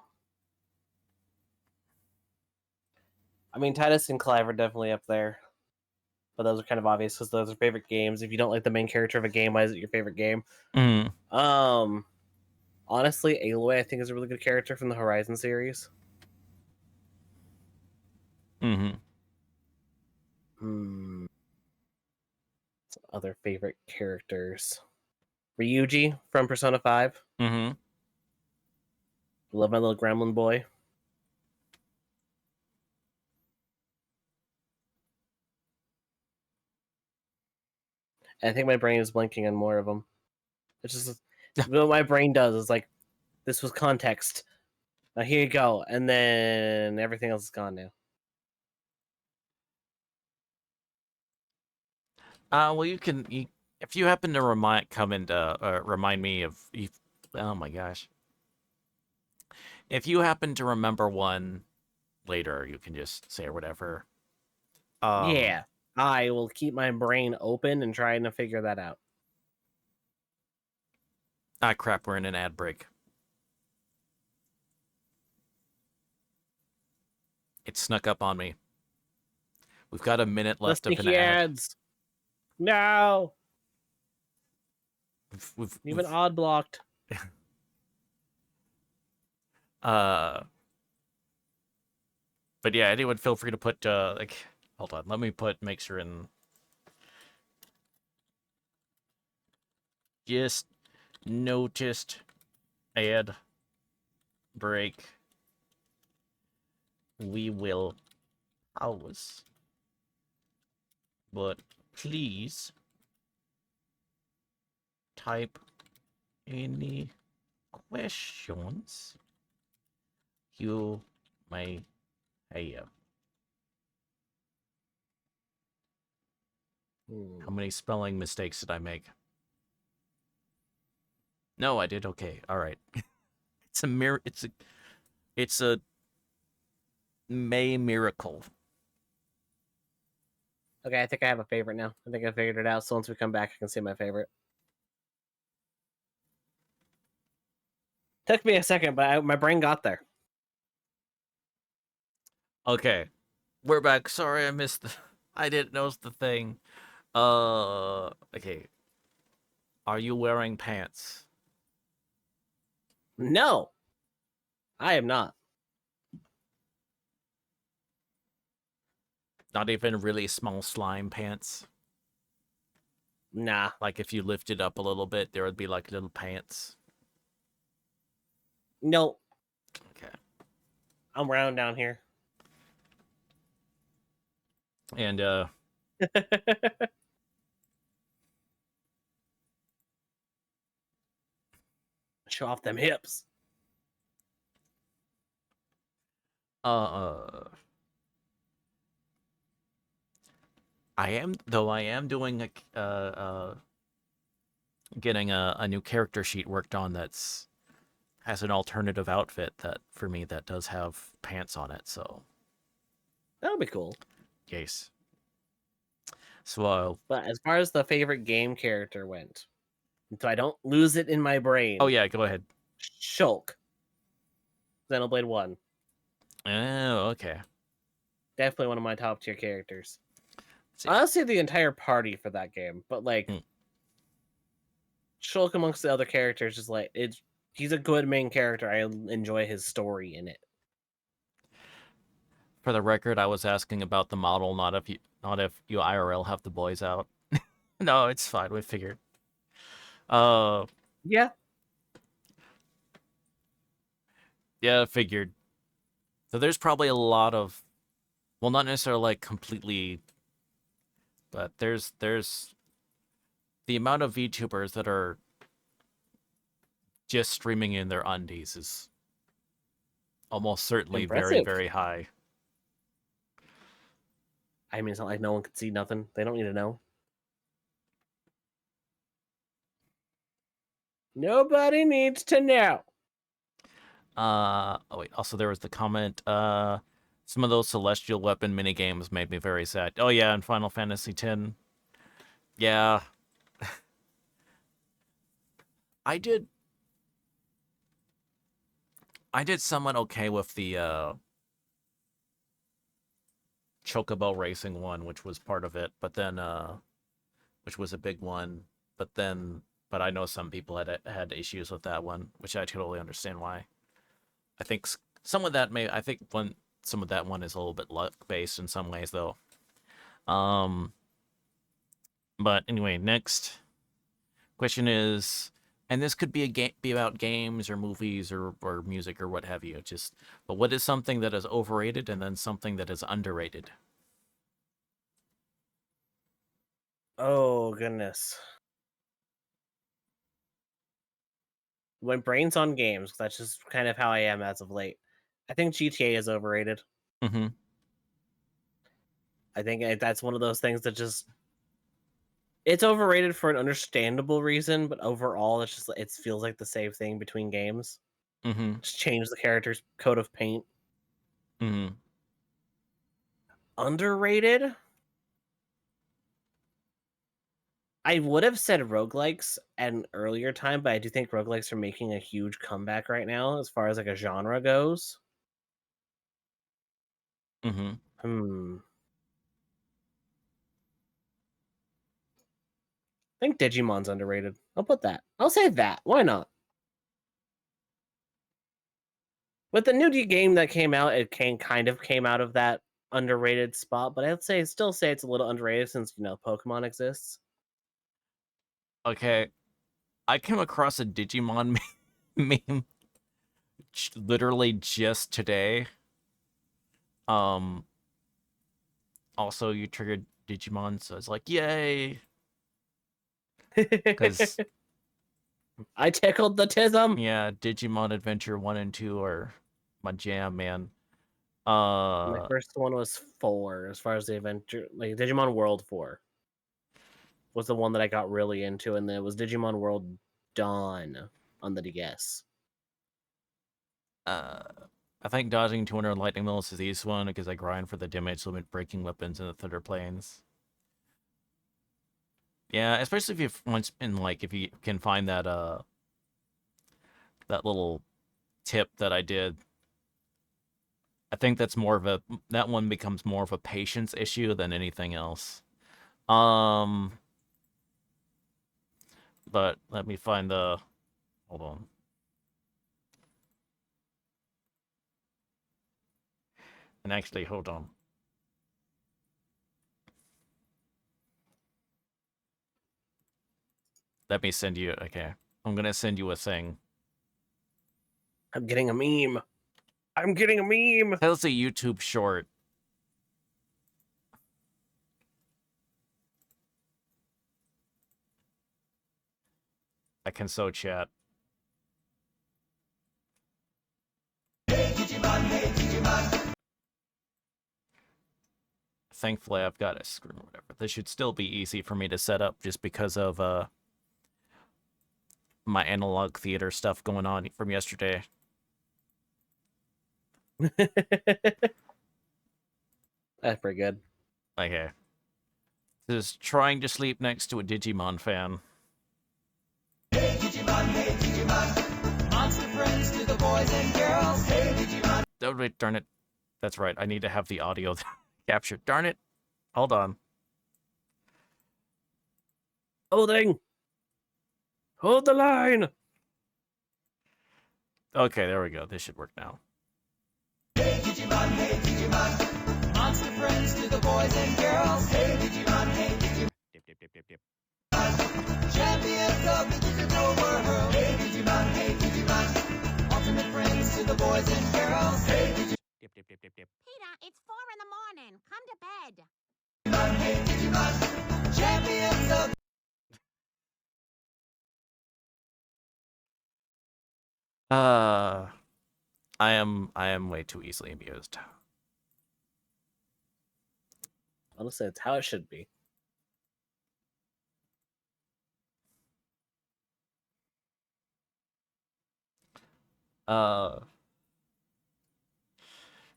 I mean, Titus and Clive are definitely up there, but those are kind of obvious because those are favorite games. If you don't like the main character of a game, why is it your favorite game? Mm. Um, honestly, Aloy I think is a really good character from the Horizon series. Mm-hmm. Hmm. Some other favorite characters. Ryuji from Persona 5. Mm-hmm. Love my little gremlin boy. And I think my brain is blanking on more of them. It's just what my brain does is like, this was context. Now here you go, and then everything else is gone now. Well, if you happen to remind me of, oh my gosh, if you happen to remember one later, you can just say or whatever. Yeah, I will keep my brain open and trying to figure that out. Ah, crap, we're in an ad break. It snuck up on me. We've got a minute The left of an sneaky ad. ads. No, you've been We've odd blocked. uh, but yeah, anyone feel free to put like, hold on, let me make sure in. Just noticed ad break. We will pause, but please type any questions you may have. How many spelling mistakes did I make? No, I did okay. All right. It's a mir- it's a May miracle. Okay, I think I have a favorite now. I think I figured it out. So once we come back, I can see my favorite. Took me a second, but my brain got there. Okay. We're back. Sorry I missed the I didn't notice the thing. Okay. Are you wearing pants? No, I am not. Not even really small slime pants? Nah, Like if you lift it up a little bit, there would be like little pants. nope. Okay. I'm round down here. And Show off them hips. I am doing getting a new character sheet worked on that's has an alternative outfit that for me that does have pants on it. So That'll be cool. yes. So But as far as the favorite game character went, so I don't lose it in my brain. oh yeah, go ahead. Shulk. Xenoblade 1. Oh, okay. Definitely one of my top tier characters. See, Honestly, the entire party for that game, but like Mm. Shulk amongst the other characters is like he's a good main character. I enjoy his story in it. for the record, I was asking about the model, not if you IRL have the boys out. No, it's fine. We figured. Uh, Yeah. yeah, figured. So there's probably a lot of, well, not necessarily like completely, but there's the amount of VTubers that are just streaming in their undies is almost certainly very, Impressive. very high. I mean, it's not like no one could see nothing. They don't need to know. Nobody needs to know. Oh wait, also there was the comment, some of those celestial weapon minigames made me very sad. Oh yeah, in Final Fantasy X. Yeah. I did somewhat okay with the Chocobo Racing one, which was part of it, but then which was a big one, but I know some people had issues with that one, which I totally understand why. I think some of that some of that one is a little bit luck based in some ways though. But anyway, next question is, and this could be be about games or movies or music or what have you. But what is something that is overrated and then something that is underrated? Oh goodness. My brain's on games. That's just kind of how I am as of late. I think GTA is overrated. Mm-hmm. I think that's one of those things that just it's overrated for an understandable reason, but overall, it feels like the same thing between games. Mm-hmm. Just change the character's coat of paint. Mm-hmm. Underrated? I would have said roguelikes at an earlier time, but I do think roguelikes are making a huge comeback right now as far as like a genre goes. Mm-hmm. I think Digimon's underrated. I'll put that. I'll say that. Why not? With the new game that came out, it kind of came out of that underrated spot, but still say it's a little underrated since Pokemon exists. Okay, I came across a Digimon meme literally just today. Also, you triggered Digimon, so it's like, yay! Because I tickled the tism. yeah, Digimon Adventure 1 and 2 are my jam, man. My first one was 4, as far as the adventure, like Digimon World 4 was the one that I got really into, and then it was Digimon World Dawn on the DS. I think dodging 200 lightning bolts is the easiest one because I grind for the damage limit breaking weapons in the Thunder Plains. Yeah, especially if you can find that that little tip that I did. I think that one becomes more of a patience issue than anything else. Um, but let me find the. Hold on. And actually, hold on. Let me send you. Okay, I'm gonna send you a thing. I'm getting a meme. I'm getting a meme. That's a YouTube short. I can so chat. thankfully I've got a screen or whatever. This should still be easy for me to set up just because of my analog theater stuff going on from yesterday. That's pretty good. Okay. Just trying to sleep next to a Digimon fan. Hey Digimon, monster friends to the boys and girls. Hey Digimon. Oh, wait, darn it. That's right. I need to have the audio captured. Darn it. Hold on. Holding. Hold the line. Okay, there we go. This should work now. Hey Digimon, monster friends to the boys and girls. Hey Digimon, Dip, dip, dip, dip, dip. champions of the digital world. Hey Digimon, ultimate friends to the boys and girls. Hey Dip, dip, dip, dip, dip. Peter, it's 4 in the morning. Come to bed. Digimon, champions of I am way too easily amused. Honestly, it's how it should be.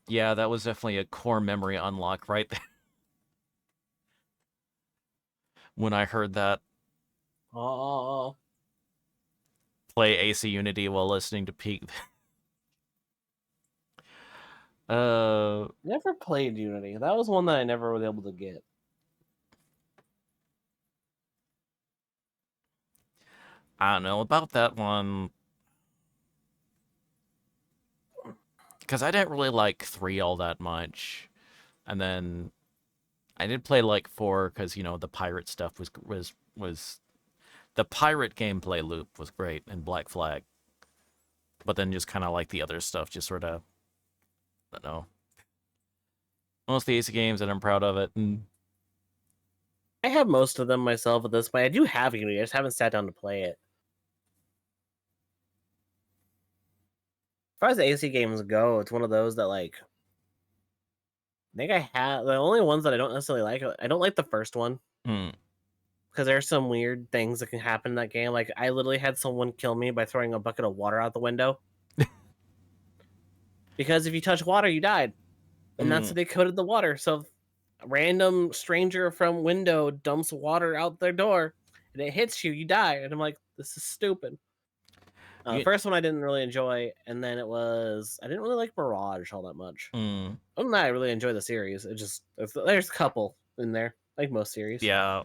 Yeah, that was definitely a core memory unlock right there. When I heard that Oh, play AC Unity while listening to Peak. never played Unity. That was one that I never was able to get. I don't know about that one. Because I didn't really like 3 all that much. And then I did play like 4 because, you know, the pirate stuff was the pirate gameplay loop was great in Black Flag. But then just kind of like the other stuff, just sort of, I don't know. Most of the AC games, and I'm proud of it. And I have most of them myself at this point. I do have Unity. I just haven't sat down to play it. As far as the AC games go, it's one of those that like I think I have the only ones that I don't necessarily like. I don't like the first one hmm, because there's some weird things that can happen in that game. Like I literally had someone kill me by throwing a bucket of water out the window. Because if you touch water, you died, and that's how they coded the water. So, if a random stranger from window dumps water out their door, and it hits you, you die. And I'm like, this is stupid. You- First one I didn't really enjoy, and then it was I didn't really like Mirage all that much. hmm, Other than that, I really enjoy the series. It just there's a couple in there, like most series. yeah.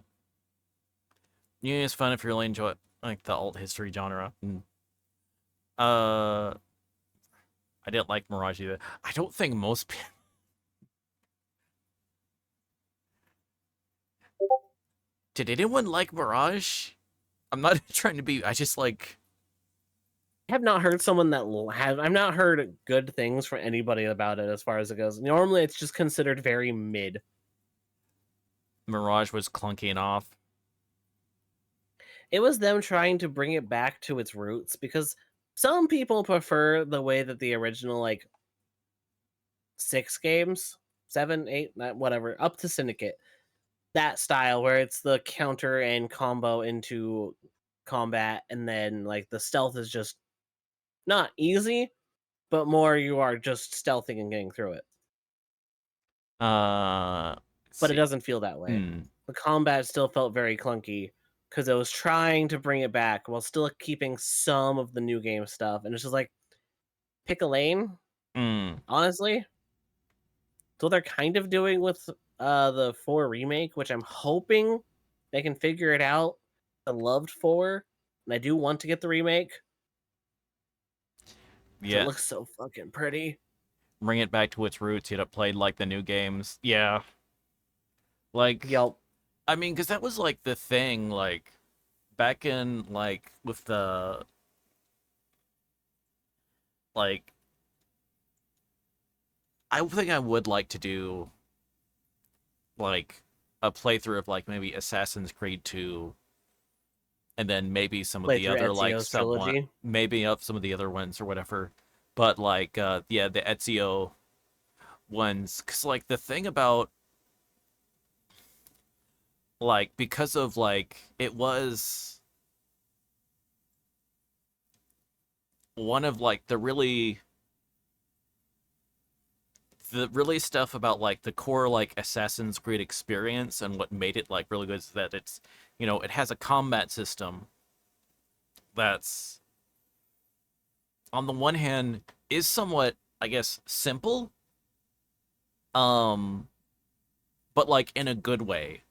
Yeah, it's fun if you really enjoy like the alt history genre. And, I didn't like Mirage either. I don't think most people. Did anyone like Mirage? I'm not trying to be. I just like. I have not heard someone that I've not heard good things from anybody about it as far as it goes. Normally, it's just considered very mid. Mirage was clunky and off. It was them trying to bring it back to its roots because some people prefer the way that the original like 6 games, 7, 8, whatever, up to Syndicate, that style where it's the counter and combo into combat, and then like the stealth is just not easy, but more you are just stealthing and getting through it. But it doesn't feel that way. The combat still felt very clunky because it was trying to bring it back while still keeping some of the new game stuff, and it's just like pick a lane. Honestly, so they're kind of doing with the 4 remake, which I'm hoping they can figure it out. I loved 4, and I do want to get the remake. Yeah. It looks so fucking pretty. Bring it back to its roots. You'd have played like the new games. Yeah. Like. Yep. I mean, because that was like the thing, like back in like with the like. I think I would like to do like a playthrough of like maybe Assassin's Creed 2, and then maybe some of Play the through other like Ezio's trilogy. maybe of some of the other ones or whatever. But like yeah, the Ezio ones, because like the thing about like because of like it was one of like the really stuff about like the core like Assassin's Creed experience and what made it like really good is that it's it has a combat system that's on the one hand is somewhat, I guess, simple, um but like in a good way.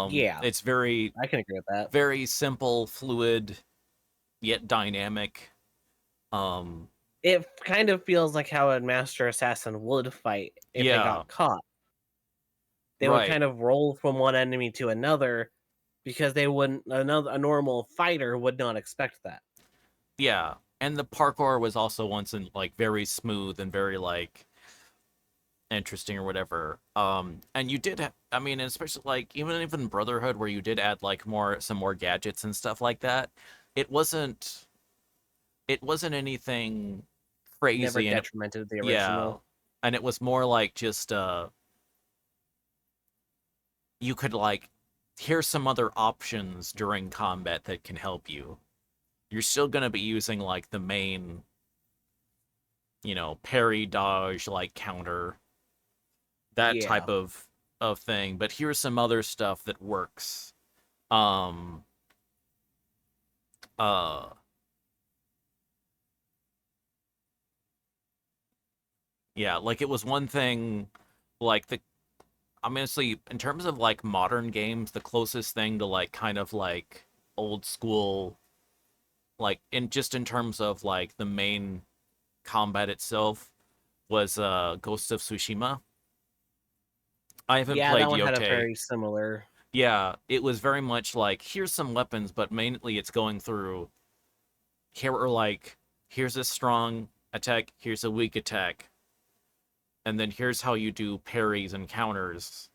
Yeah, It's very I can agree with that. very simple, fluid, yet dynamic. um It kind of feels like how a master assassin would fight if they yeah, got caught. They would right. kind of roll from one enemy to another because they wouldn't a normal fighter would not expect that. Yeah, and the parkour was also once in like very smooth and very like interesting or whatever. And you did, I mean, especially like even Brotherhood, where you did add like some more gadgets and stuff like that. It wasn't it wasn't anything Never crazy, and detrimented the yeah, original. and it was more like just you could like here's some other options during combat that can help you. You're still gonna be using like the main parry dodge like counter, that Yeah. type of thing, but here's some other stuff that works. um uh yeah, like it was one thing, like the honestly, in terms of like modern games, the closest thing to like kind of like old school, like in terms of like the main combat itself, was Ghost of Tsushima. I haven't Yeah, that played one had a Yote. very similar. Yeah, it was very much like here's some weapons, but mainly it's going through here are like here's a strong attack, here's a weak attack, and then here's how you do parries and counters.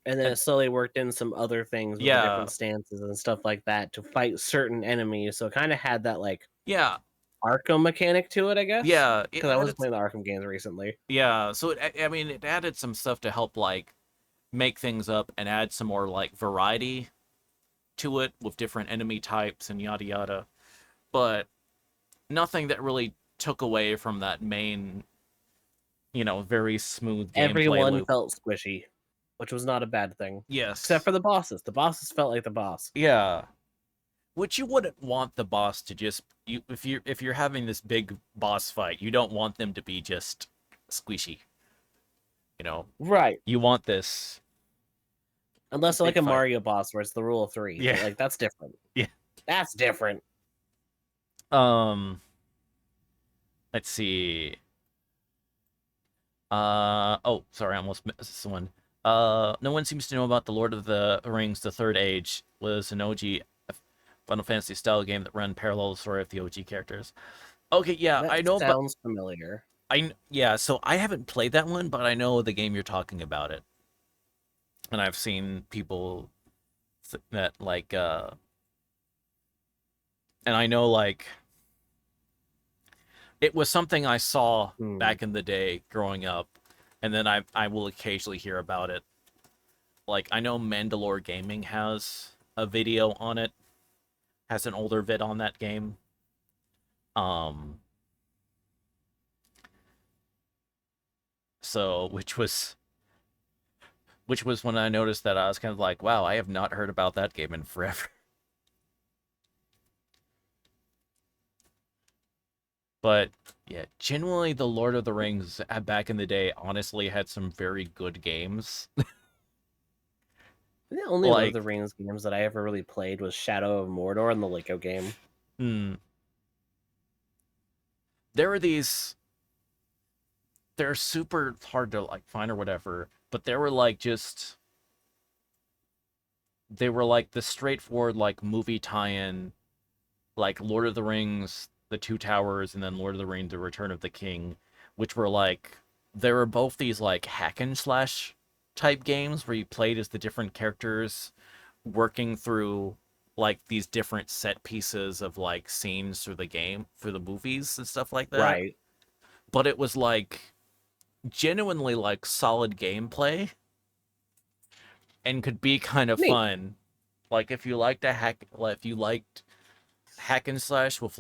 And then And it slowly worked in some other things with the yeah, different stances and stuff like that to fight certain enemies. So it kind of had that like yeah, Arkham mechanic to it, I guess. yeah, it Because I was added playing the Arkham games recently. yeah, so I mean it added some stuff to help like make things up and add some more like variety to it with different enemy types and yada yada. But nothing that really took away from that main, very smooth gameplay Everyone loop. felt squishy, which was not a bad thing. Except Yes. for the bosses. The bosses felt like the boss. Yeah. Which you wouldn't want the boss to just if you're having this big boss fight, you don't want them to be just squishy. You know, Right. you want this Unless like big a fight. Mario boss where it's the rule of three. Yeah. But like that's different. Yeah. That's different. Um. Let's see. Oh, sorry, I almost missed this one. No one seems to know about the Lord of the Rings: The Third Age was an OG Final Fantasy style game that ran parallel to the story of the OG characters. Okay, yeah, That I know, but sounds familiar. yeah, so I haven't played that one, but I know the game you're talking about it, and I've seen people that like, and I know like it was something I saw Hmm. back in the day growing up, and then I will occasionally hear about it. Like I know Mandalore Gaming has a video on it, has an older vid on that game. Um, so which was when I noticed that I was kind of like, wow, I have not heard about that game in forever. But yeah, genuinely, the Lord of the Rings back in the day honestly had some very good games. The only Lord of Like, the Rings games that I ever really played was Shadow of Mordor and the Lego game. hmm, there are these. They're super hard to like find or whatever, but they were like the straightforward like movie tie-in, like Lord of the Rings, The Two Towers, and then Lord of the Rings: The Return of the King, which were like they were both these like hack and slash type games where you played as the different characters working through like these different set pieces of like scenes through the game, through the movies and stuff like that. Right. But it was like genuinely like solid gameplay. and could be kind of Neat. fun. Like if you liked if you liked hack and slash with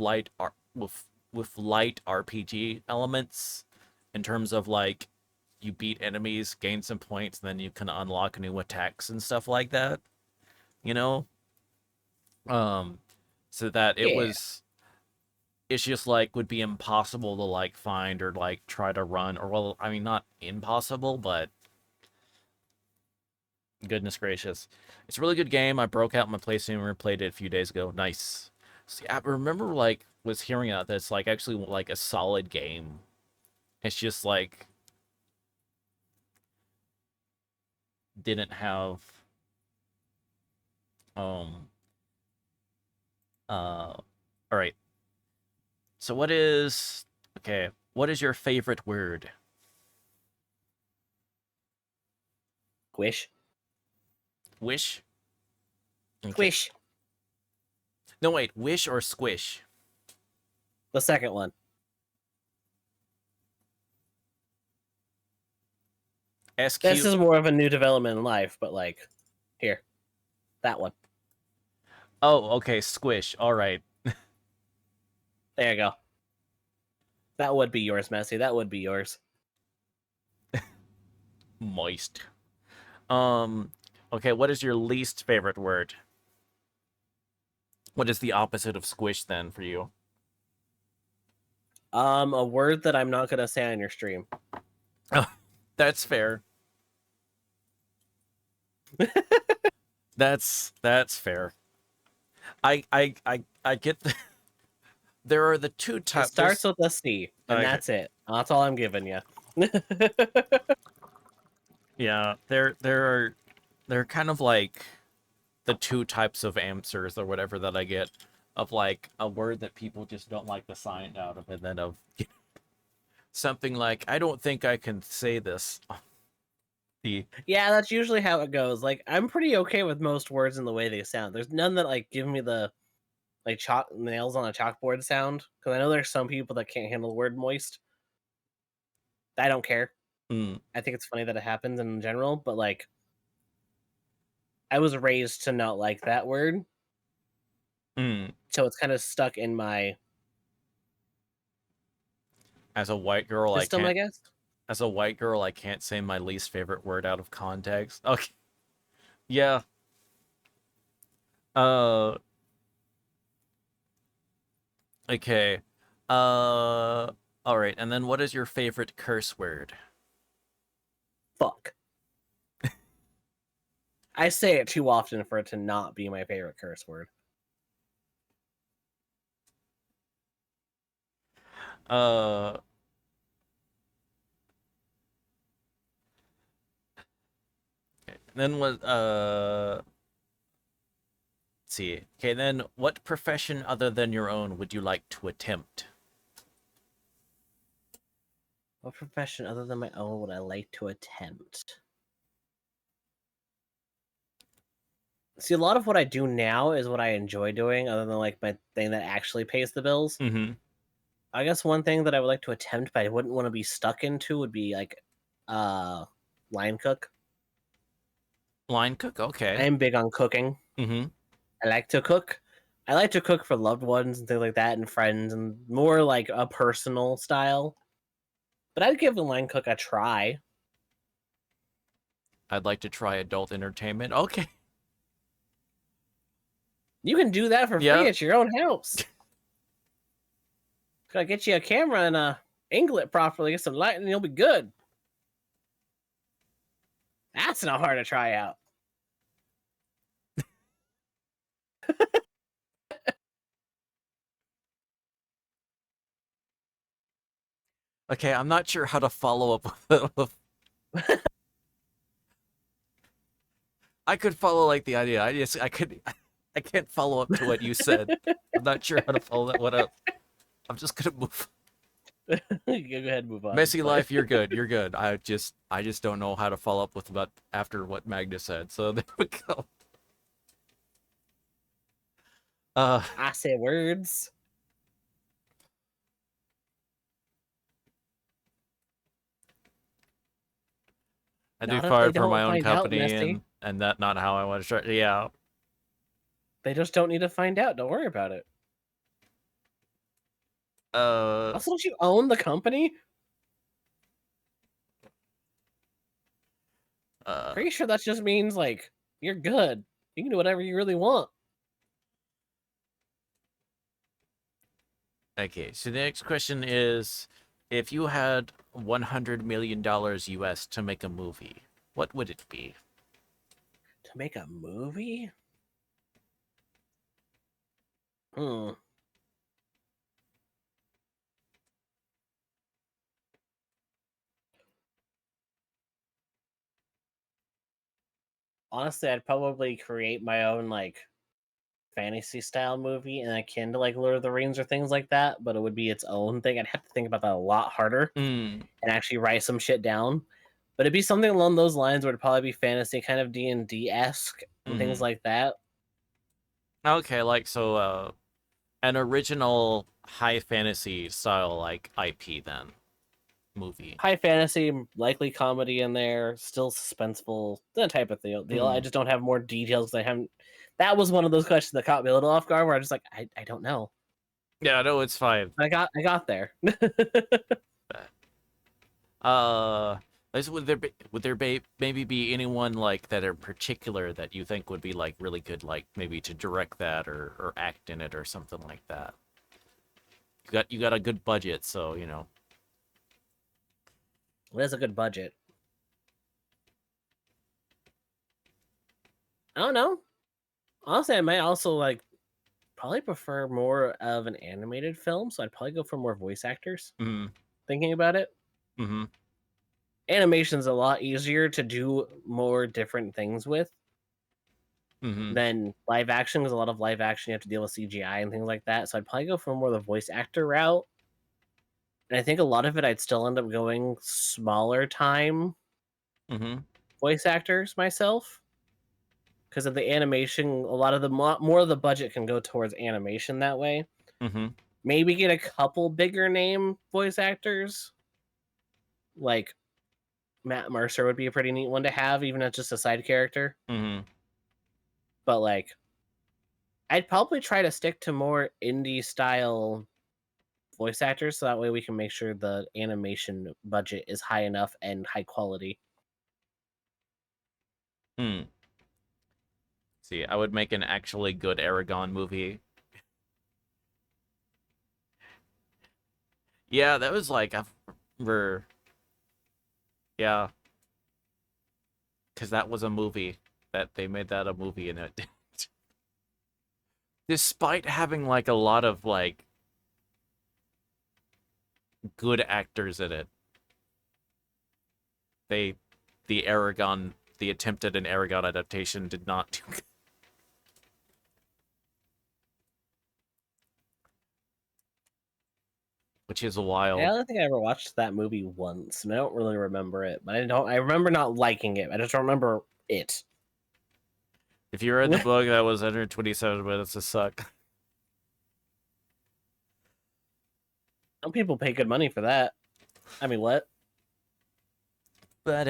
with light RPG elements, in terms of like you beat enemies, gain some points, and then you can unlock new attacks and stuff like that. You know, um, so that Yeah. it's just like would be impossible to like find or like try to run, or well, I mean not impossible, but goodness gracious, it's a really good game. I broke out my PlayStation and replayed it a few days ago. Nice. See, I remember like was hearing that it's like actually like a solid game. It's just like didn't have um all right. So what is your favorite word? Squish. Wish? Okay. Squish. No wait, wish or squish? The second one. This SQ. is more of a new development in life, but like, here, that one. Oh, okay, squish. All right. There you go. That would be yours, Messi. That would be yours. Moist. Okay, what is your least favorite word? What is the opposite of squish then for you? A word that I'm not gonna say on your stream. That's fair. That's fair. I get there are the two It types. starts with a C, and Okay. that's it. That's all I'm giving you. Yeah, there are kind of like the two types of answers or whatever that I get, of like a word that people just don't like the sound out of, and then of something like I don't think I can say this. Yeah, that's usually how it goes. Like, I'm pretty okay with most words and the way they sound. There's none that like give me the like chalk nails on a chalkboard sound, because I know there's some people that can't handle the word moist. I don't care. Mm, I think it's funny that it happens in general, but like, I was raised to not like that word, mm. so it's kind of stuck in my As a white girl, I system, I can't. guess. As a white girl, I can't say my least favorite word out of context. Okay. Yeah. Uh. Okay. All right. And then, what is your favorite curse word? Fuck. I say it too often for it to not be my favorite curse word. Uh. Then what? Let's see. Okay. Then, what profession other than your own would you like to attempt? What profession other than my own would I like to attempt? See, a lot of what I do now is what I enjoy doing, other than like my thing that actually pays the bills. Mm-hmm. I guess one thing that I would like to attempt, but I wouldn't want to be stuck into, would be like line cook. Line cook. I Okay. am big on cooking. Mm-hmm. I like to cook. I like to cook for loved ones and things like that, and friends, and more like a personal style. But I'd give a line cook a try. I'd like to try adult entertainment. Okay. You can do that for Yeah. free at your own house. Gotta get you a camera and angle it properly, get some light, and you'll be good. That's not hard to try out. Okay. I'm not sure how to follow up with. I could follow like the idea. I can't follow up to what you said. I'm not sure how to follow that one up. I'm just gonna move. Go ahead and move on. Messy but- life, you're good. You're good. I just don't know how to follow up with what after what Magda said. So there we go. I say words. I'd be Not if they fired from my don't own find out, company, Misty. and that not how I want to start. Yeah. They just don't need to find out. Don't worry about it. Uh. Also, don't you own the company? Pretty sure that just means like you're good. You can do whatever you really want. Okay, so the next question is, if you had $100 million US to make a movie, what would it be? To make a movie? Hmm. Honestly, I'd probably create my own like fantasy style movie and akin to like Lord of the Rings or things like that, but it would be its own thing. I'd have to think about that a lot harder Hmm. and actually write some shit down. But it'd be something along those lines where it'd probably be fantasy, kind of D&D esque and things Mhm. like that. Okay, like so, an original high fantasy style like IP then movie. High fantasy, likely comedy in there, still suspenseful, that type of deal. I just don't have more details 'cause I haven't. That was one of those questions that caught me a little off guard, where I was just like, I don't know. Yeah, no, it's fine. I got there. Uh, would there maybe be anyone like that in particular that you think would be like really good, like maybe to direct that or act in it or something like that? You got a good budget, so you know. What is a good budget? I don't know. Honestly, I might also like probably prefer more of an animated film, so I'd probably go for more voice actors. Mm-hmm. Thinking about it, Mm-hmm. animation's a lot easier to do more different things with Mm-hmm. than live action, because a lot of live action you have to deal with CGI and things like that. So I'd probably go for more of the voice actor route. And I think a lot of it I'd still end up going smaller time Mm-hmm. voice actors myself. Because of the animation, a lot of the more of the budget can go towards animation that way. Mm-hmm. Maybe get a couple bigger name voice actors, like Matt Mercer would be a pretty neat one to have, even as just a side character. Mm-hmm. But like, I'd probably try to stick to more indie style voice actors, so that way we can make sure the animation budget is high enough and high quality. Hmm. See, I would make an actually good Aragon movie. Yeah, that was like I remember. Yeah, because that was a movie that they made that a movie and it despite having like a lot of like good actors in it, they the attempt at an Aragon adaptation did not do good. Which is Yeah, I wild. don't think I ever watched that movie once, and I don't really remember it. But I remember not liking it. I just don't remember it. If you read the book, that was 127 minutes to suck. Some people pay good money for that. I mean, what? But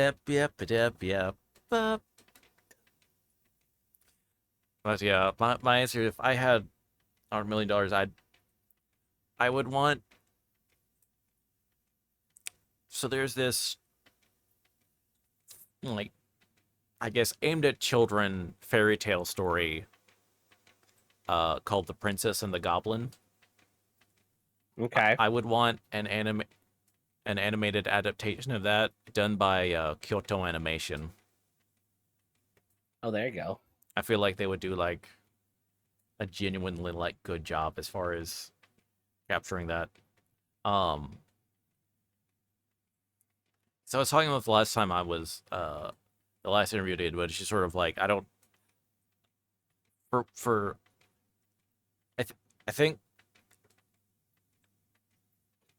yeah, my answer, if I had $100 million, I would want. So there's this like, I guess aimed at children fairy tale story called The Princess and the Goblin. Okay. I would want an animated adaptation of that done by Kyoto Animation. Oh, there you go. I feel like they would do like a genuinely like good job as far as capturing that. Um so I was talking about the last time I was the last interview I did, but it's just sort of like I don't for I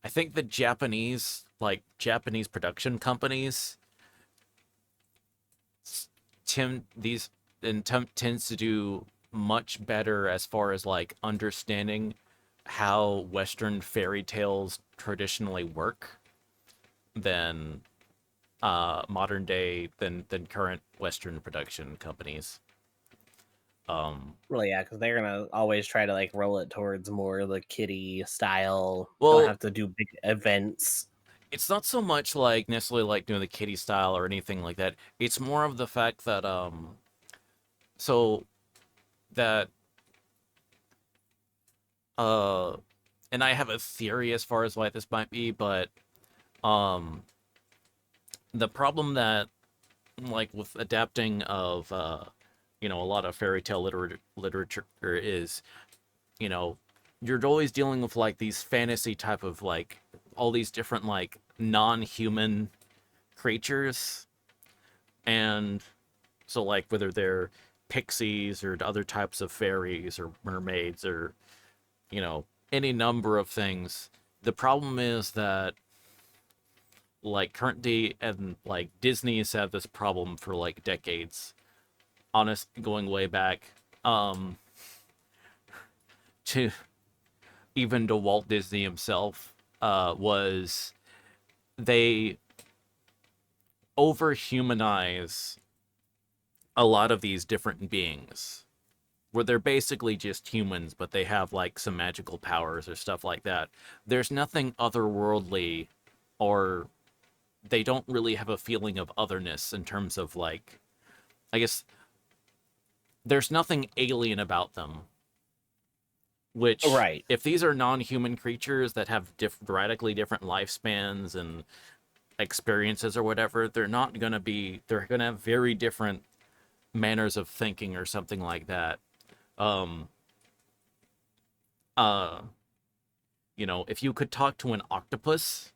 think the Japanese production companies tends to do much better as far as like understanding how Western fairy tales traditionally work than modern day than current Western production companies. Well, yeah, because they're gonna always try to like roll it towards more the kiddie style. Well, Don't have to do big events. it's not so much like necessarily like doing the kiddie style or anything like that. It's more of the fact that so that uh and I have a theory as far as why this might be, but um the problem that like with adapting of a lot of fairy tale literature is, you know, you're always dealing with like these fantasy type of like all these different like non-human creatures, and so like whether they're pixies or other types of fairies or mermaids or any number of things. The problem is that like current day and like Disney's had this problem for like decades, honest, going way back to even to Walt Disney himself, was they overhumanize a lot of these different beings where they're basically just humans, but they have like some magical powers or stuff like that. There's nothing otherworldly, or they don't really have a feeling of otherness in terms of like, I guess there's nothing alien about them. Which, Right. if these are non-human creatures that have radically different lifespans and experiences or whatever, they're gonna have very different manners of thinking or something like that. Um, uh, if you could talk to an octopus,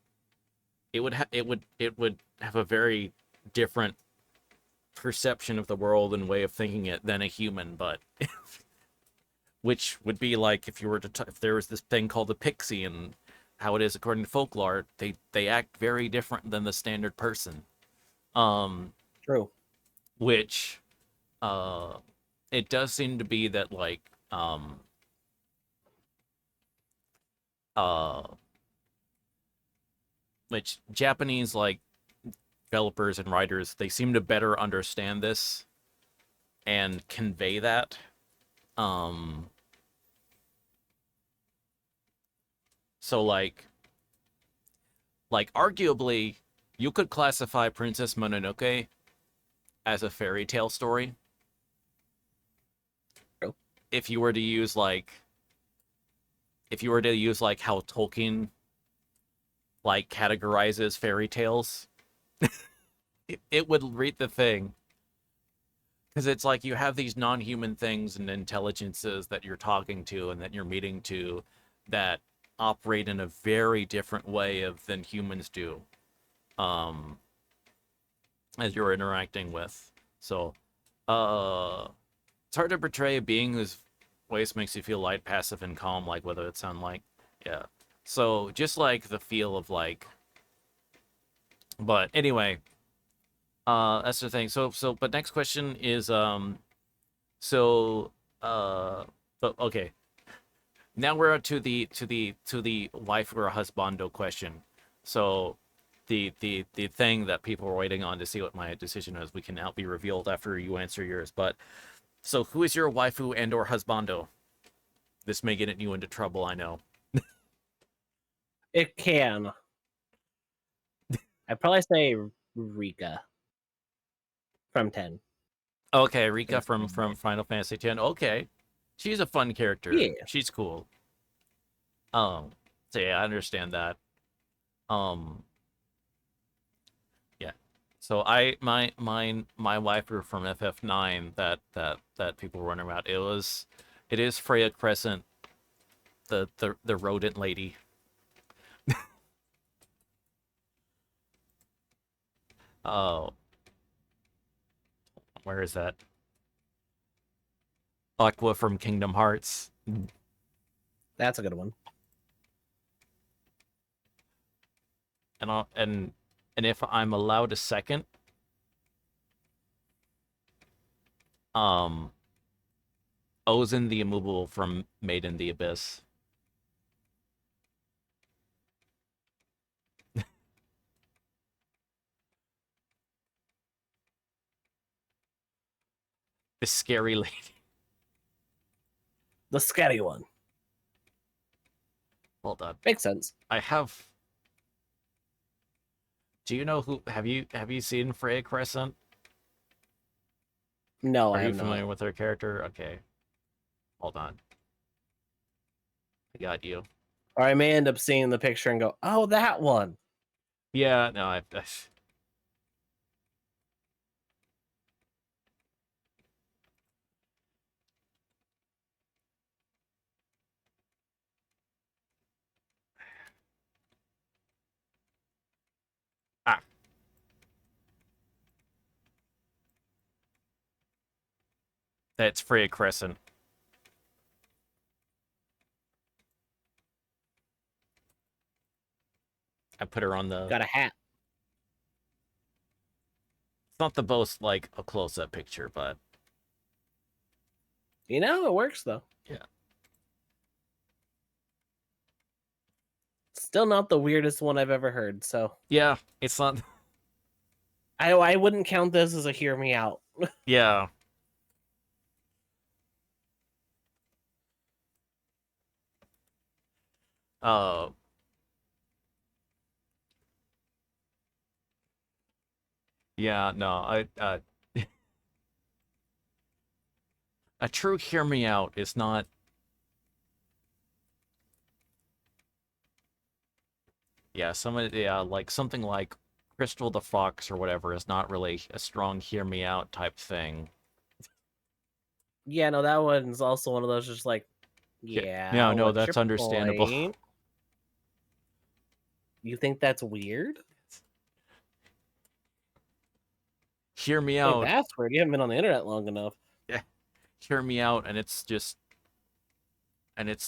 it would have a very different perception of the world and way of thinking it than a human. But which would be like if you were to if there was this thing called a pixie, and how it is according to folklore, they act very different than the standard person. Um, True. which it does seem to be that like uh which Japanese like developers and writers, they seem to better understand this and convey that. Um so like arguably you could classify Princess Mononoke as a fairy tale story True. if you were to use like how Tolkien like categorizes fairy tales. It would read the thing, because it's like you have these non-human things and intelligences that you're talking to and that you're meeting to that operate in a very different way than humans do, um as you're interacting with. So it's hard to portray a being whose voice makes you feel light, passive, and calm, like whether it sound like, yeah. So just like the feel of like, but anyway, that's the thing. But next question is, so, but okay. Now we're to the wife or husbando question. So, the thing that people are waiting on to see what my decision is, we can now be revealed after you answer yours. But so, who is your waifu and or husbando? This may get you into trouble, I know. It can. I'd probably say Rika from 10. Okay, Rika from Final Fantasy X. Okay, she's a fun character. Yeah. She's cool. So yeah, I understand that. Um, yeah. So my wifer from FF9 that people were running about. It is Freya Crescent, the rodent lady. Oh, where is that? Aqua from Kingdom Hearts. That's a good one. And if I'm allowed a second, um, Ozen the Immovable from Made in the Abyss. The scary lady. The scary one. Hold on. Makes sense. I have. Do you know who? Have you seen Freya Crescent? No, Are I you have familiar not. with her character? Okay. Hold on. I got you. Or I may end up seeing the picture and go, "Oh, that one." Yeah. No. Ah. That's Freya Crescent. I put her on the. Got a hat. It's not the most like a close-up picture, but You know, it works though. yeah. Still not the weirdest one I've ever heard. So Yeah. It's not. I wouldn't count this as a hear me out. Yeah. Uh. Yeah. No. I. A true hear me out is not. Yeah. Yeah. Like something like Crystal the Fox or whatever is not really a strong hear me out type thing. Yeah, no, that one's also one of those just like, Yeah. yeah, No. No. what's your That's understandable. point? You think that's weird? Hear me Like, out. that's weird. You haven't been on the internet long enough. Yeah. Hear me out, and it's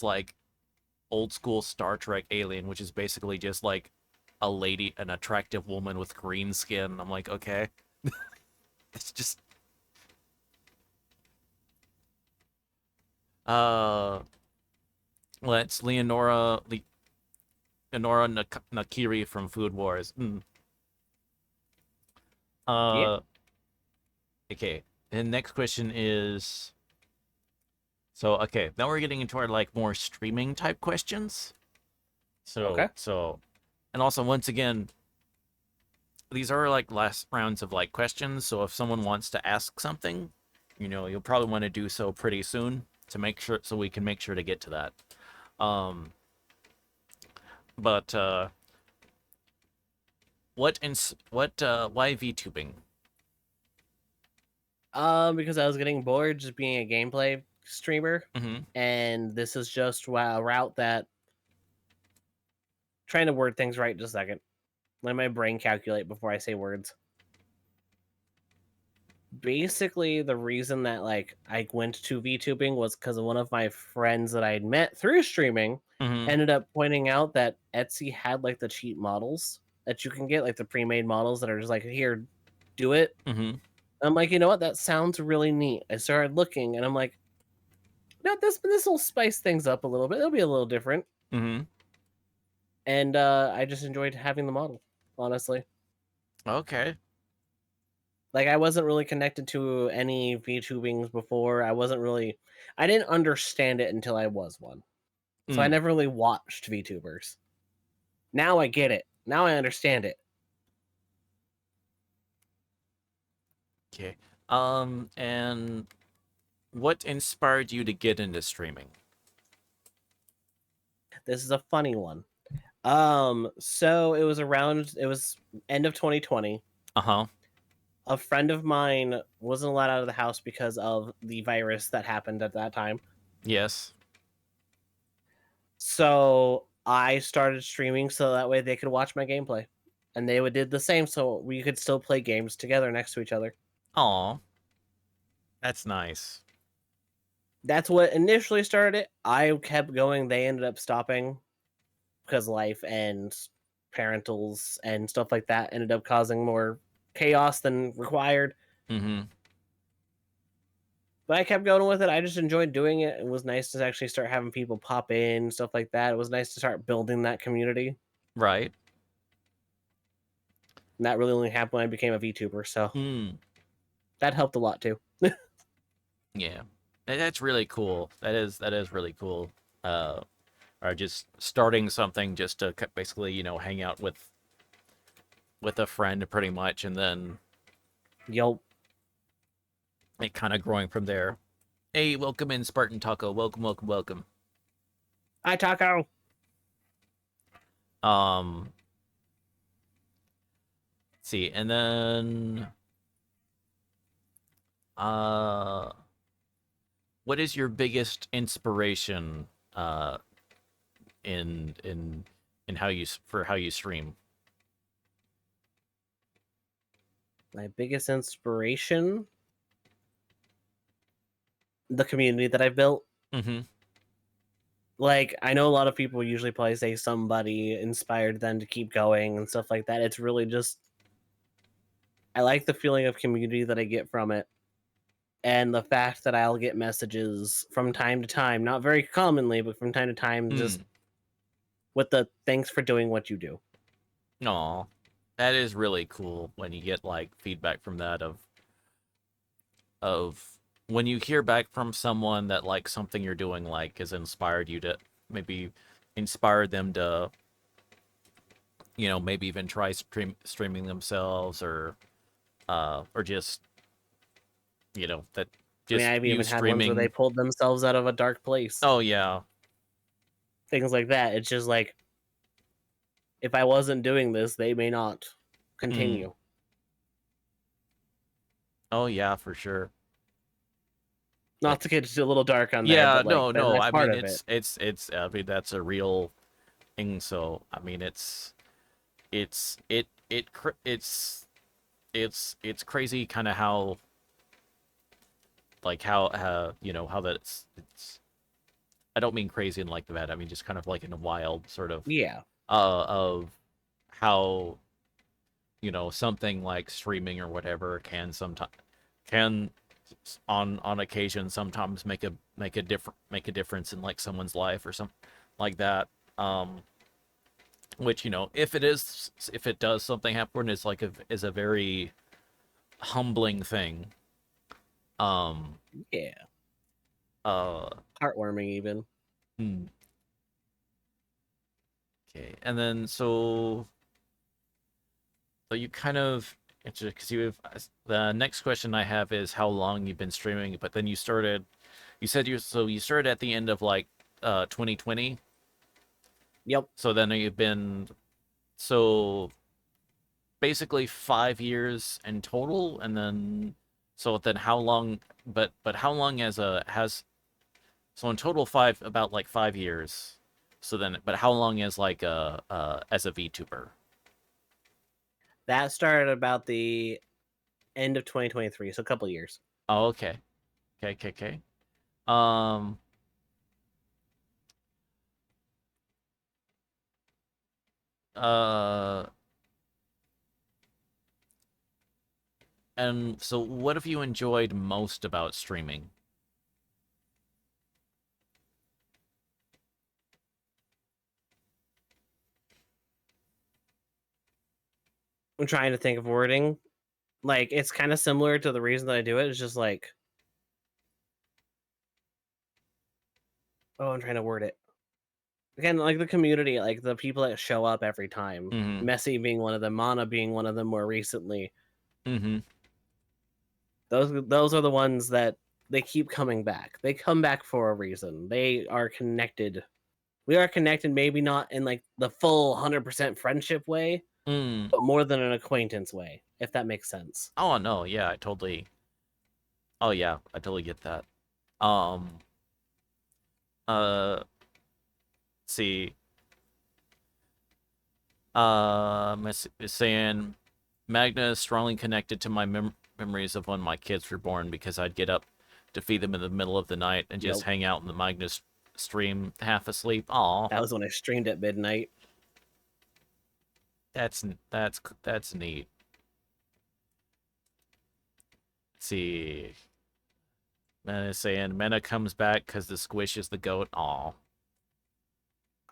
like old school Star Trek Alien, which is basically just like a lady, an attractive woman with green skin. I'm like, okay, it's just uh, well, it's Leonora Nakiri from Food Wars. Yeah. Uh, okay. And next question is, so okay, now we're getting into our like more streaming type questions. Okay. And also once again, these are like last rounds of like questions. So if someone wants to ask something, you'll probably want to do so pretty soon to make sure, so we can make sure to get to that. Um, but why VTubing? Because I was getting bored just being a gameplay streamer, Mm-hmm. and this is just a route that trying to word things right. Just a second, let my brain calculate before I say words. Basically, the reason that like I went to VTubing was because of one of my friends that I had met through streaming Mm-hmm. ended up pointing out that Etsy had like the cheap models that you can get, like the pre-made models that are just like, here, do it. Mm-hmm. I'm like, you know what? That sounds really neat. I started looking, and I'm like, no, this will spice things up a little bit. It'll be a little different. Mm-hmm. And I just enjoyed having the model, honestly. Okay. Like, I wasn't really connected to any VTubings before. I didn't understand it until I was one. So I Mm. never really watched VTubers. Now I get it. Now I understand it. Okay. And what inspired you to get into streaming? This is a funny one. So it was end of 2020. Uh-huh. A friend of mine wasn't allowed out of the house because of the virus that happened at that time. Yes. So I started streaming so that way they could watch my gameplay. And they did the same so we could still play games together next to each other. Aw. That's nice. That's what initially started it. I kept going. They ended up stopping because life and parentals and stuff like that ended up causing more chaos than required. Mm-hmm. But I kept going with it. I just enjoyed doing it. It was nice to actually start having people pop in, stuff like that. It was nice to start building that community. Right. And that really only happened when I became a VTuber, so Mm. that helped a lot too. Yeah. That's really cool. That is really cool. Or just starting something just to basically, hang out with a friend pretty much, and then Yup. it kind of growing from there. Hey, welcome in Spartan Taco. Welcome, welcome, welcome. Hi, Taco. Um, let's see, and then uh, what is your biggest inspiration in how you stream? My biggest inspiration, the community that I've built. Mm-hmm. Like, I know a lot of people usually probably say somebody inspired them to keep going and stuff like that. It's really just, I like the feeling of community that I get from it. And the fact that I'll get messages from time to time, not very commonly, but from time to time, just Mm. with the thanks for doing what you do. Aw, that is really cool when you get like feedback from that of when you hear back from someone that like something you're doing like has inspired you to maybe inspire them to maybe even try streaming themselves or just that I mean, just I've you even had ones where they streaming. pulled themselves out of a dark place. Oh yeah. Things like that. It's just like, if I wasn't doing this, they may not Mm. continue. Oh yeah, for sure. Not Like, to get just a little dark on there, yeah, but like no, no, that's I part mean of it. it's I mean that's a real thing. So I mean it's it it cr- it's crazy kind of how like how how that it's I don't mean crazy in like that. I mean just kind of like in a wild sort Yeah. of how something like streaming or whatever can sometimes can on occasion sometimes make a difference in like someone's life or something like that. Which if it does something happen is a very humbling thing. Um Yeah. uh Heartwarming even. hmm, okay. And then so you kind of because the next question I have is how long you've been streaming, but then you said you started at the end of like 2020. Yep. So then you've been so basically 5 years in total, and then so then how long? But how long as a has so in total about like 5 years. So then, but how long as like as a VTuber? That started about the end of 2023, so a couple years. Oh, okay, okay, okay, okay. Um, uh, and so what have you enjoyed most about streaming? I'm trying to think of wording. Like, it's kind of similar to the reason that I do it. It's just like, oh, I'm trying to word it. Again, like the community, like the people that show up every time. Mm-hmm. Messi being one of them, Mana being one of them more recently. Mm-hmm. Those are the ones that they keep coming back. They come back for a reason. They are connected. We are connected, maybe not in like the full 100% friendship way, Mm. but more than an acquaintance way, if that makes sense. Oh no, yeah, I totally. Oh yeah, I totally get that. Um. Let's see. Is saying Magna is strongly connected to my memories of when my kids were born because I'd get up to feed them in the middle of the night and just Yep. hang out in the Magnus stream half asleep. Aw, That was when I streamed at midnight. that's neat. Let's see. Mena is saying Mena comes back because the squish is the goat. Aw.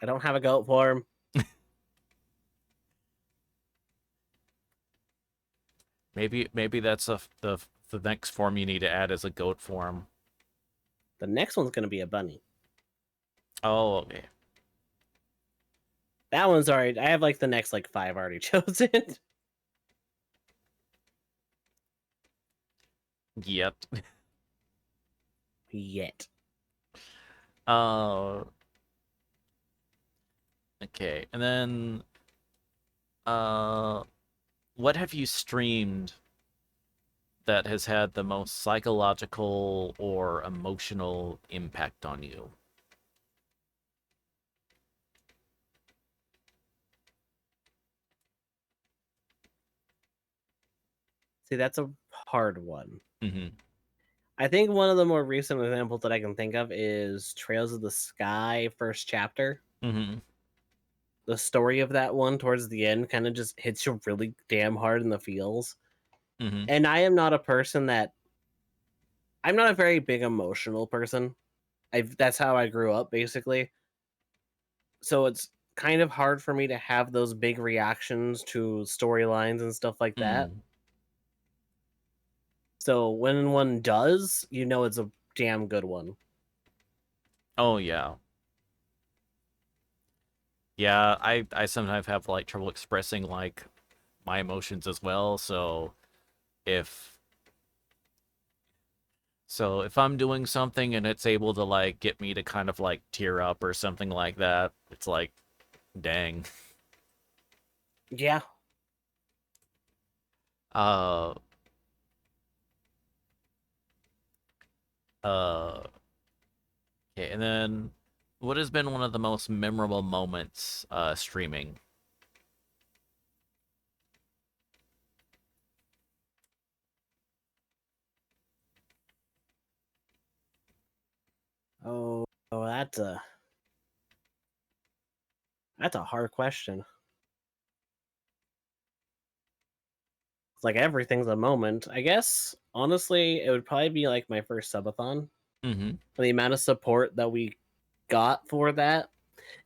I don't have a goat form. Maybe that's the next form you need to add as a goat form. The next one's gonna be a bunny. Oh, okay. That one's already. I have like the next like 5 already chosen. Yep. Yet. Uh, okay. And then, what have you streamed that has had the most psychological or emotional impact on you? See, that's a hard one. Mm-hmm. I think one of the more recent examples that I can think of is Trails of the Sky first chapter. Mm-hmm. The story of that one towards the end kind of just hits you really damn hard in the feels. Mm-hmm. And I am not a person that I'm not a very big emotional person. That's how I grew up basically. So it's kind of hard for me to have those big reactions to storylines and stuff like that. Mm. So when one does, you know it's a damn good one. Oh, yeah. Yeah, I sometimes have like trouble expressing like my emotions as well, so if if I'm doing something and it's able to like get me to kind of like tear up or something like that, it's like dang. Yeah. Uh uh okay, and then what has been one of the most memorable moments streaming? Oh, that's a hard question. It's like everything's a moment. I guess honestly, it would probably be like my first subathon. Mm-hmm. The amount of support that we got for that,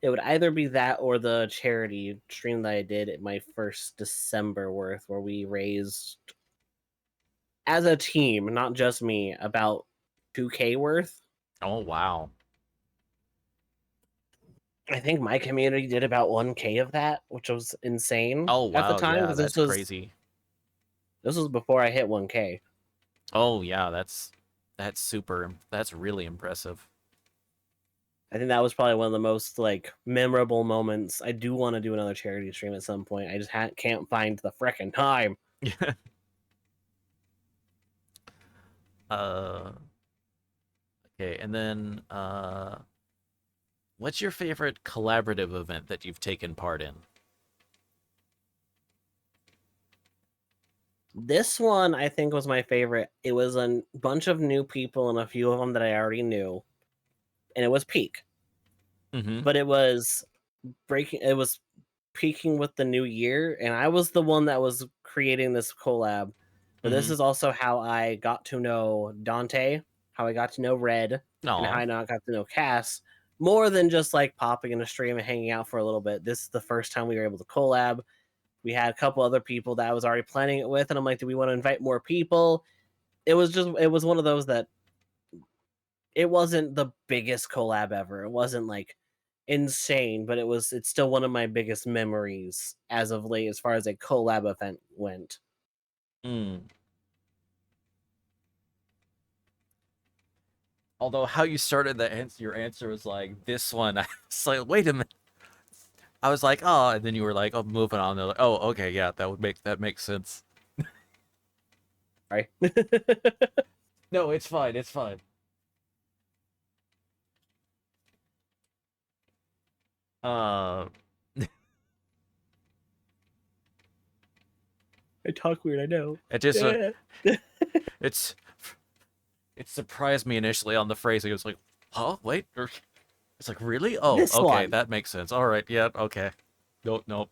it would either be that or the charity stream that I did at my first December worth, where we raised as a team, not just me, about 2K worth. Oh, wow. I think my community did about 1K of that, which was insane Oh, at the wow. time Yeah, because that's crazy. this was before I hit 1K. Oh, yeah, that's really impressive. I think that was probably one of the most like memorable moments. I do want to do another charity stream at some point. I just can't find the frickin' time. uh okay, and then what's your favorite collaborative event that you've taken part in? This one I think was my favorite. It was a bunch of new people and a few of them that I already knew, and it was peak. Mm-hmm. But it was breaking. It was peaking with the new year, and I was the one that was creating this collab. But this Mm-hmm. is also how I got to know Dante, how I got to know Red, and how Aw. I got to know Cass. More than just like popping in a stream and hanging out for a little bit. This is the first time we were able to collab. We had a couple other people that I was already planning it with, and I'm like, do we want to invite more people? It was one of those that it wasn't the biggest collab ever. It wasn't like insane, but it's still one of my biggest memories as of late as far as a collab event went. Mm. Although how you started your answer was like this one. I was like, wait a minute. I was like, oh, and then you were like, oh, moving on. They're like, oh, okay, yeah, that makes sense. Sorry. No, it's fine. It's fine. Uh, I talk weird, I know. it just it's it surprised me initially on the phrase. It was like, huh, wait, it's like really? Oh, This okay, one. that makes sense. All right, yeah, okay. Nope, nope.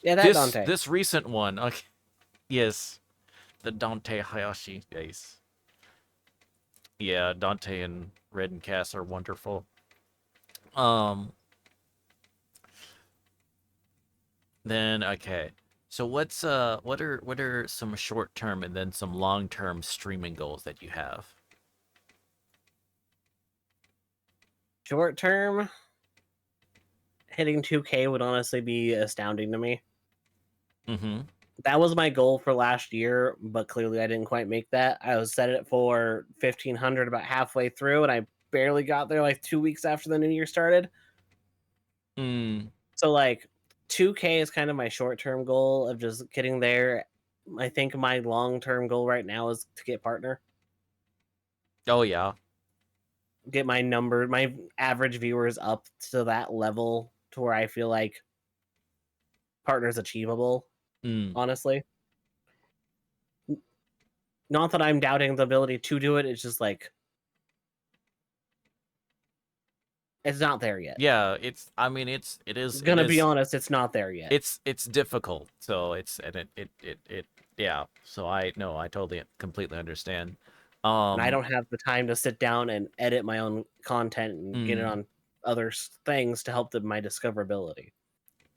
Yeah, that This Dante. this recent one, okay, yes, the Dante Hayashi case. Yeah, Dante and Red and Cass are wonderful. Um, then okay. So what are some short term and then some long term streaming goals that you have? Short term, hitting 2K would honestly be astounding to me. Mm-hmm. That was my goal for last year, but clearly I didn't quite make that. I was set it for 1,500 about halfway through, and I barely got there like 2 weeks after the new year started. Mm. So like 2K is kind of my short term goal of just getting there. I think my long term goal right now is to get partner, Oh yeah. get my average viewers up to that level to where I feel like partner's achievable. Mm. Honestly, not that I'm doubting the ability to do it. It's just like it's not there yet. Yeah, it's. I mean, it is. It Gonna be is. honest, it's not there yet. It's difficult. So it's and it. Yeah. So I no, I totally completely understand. And I don't have the time to sit down and edit my own content and get it Mm. on other things to help my discoverability.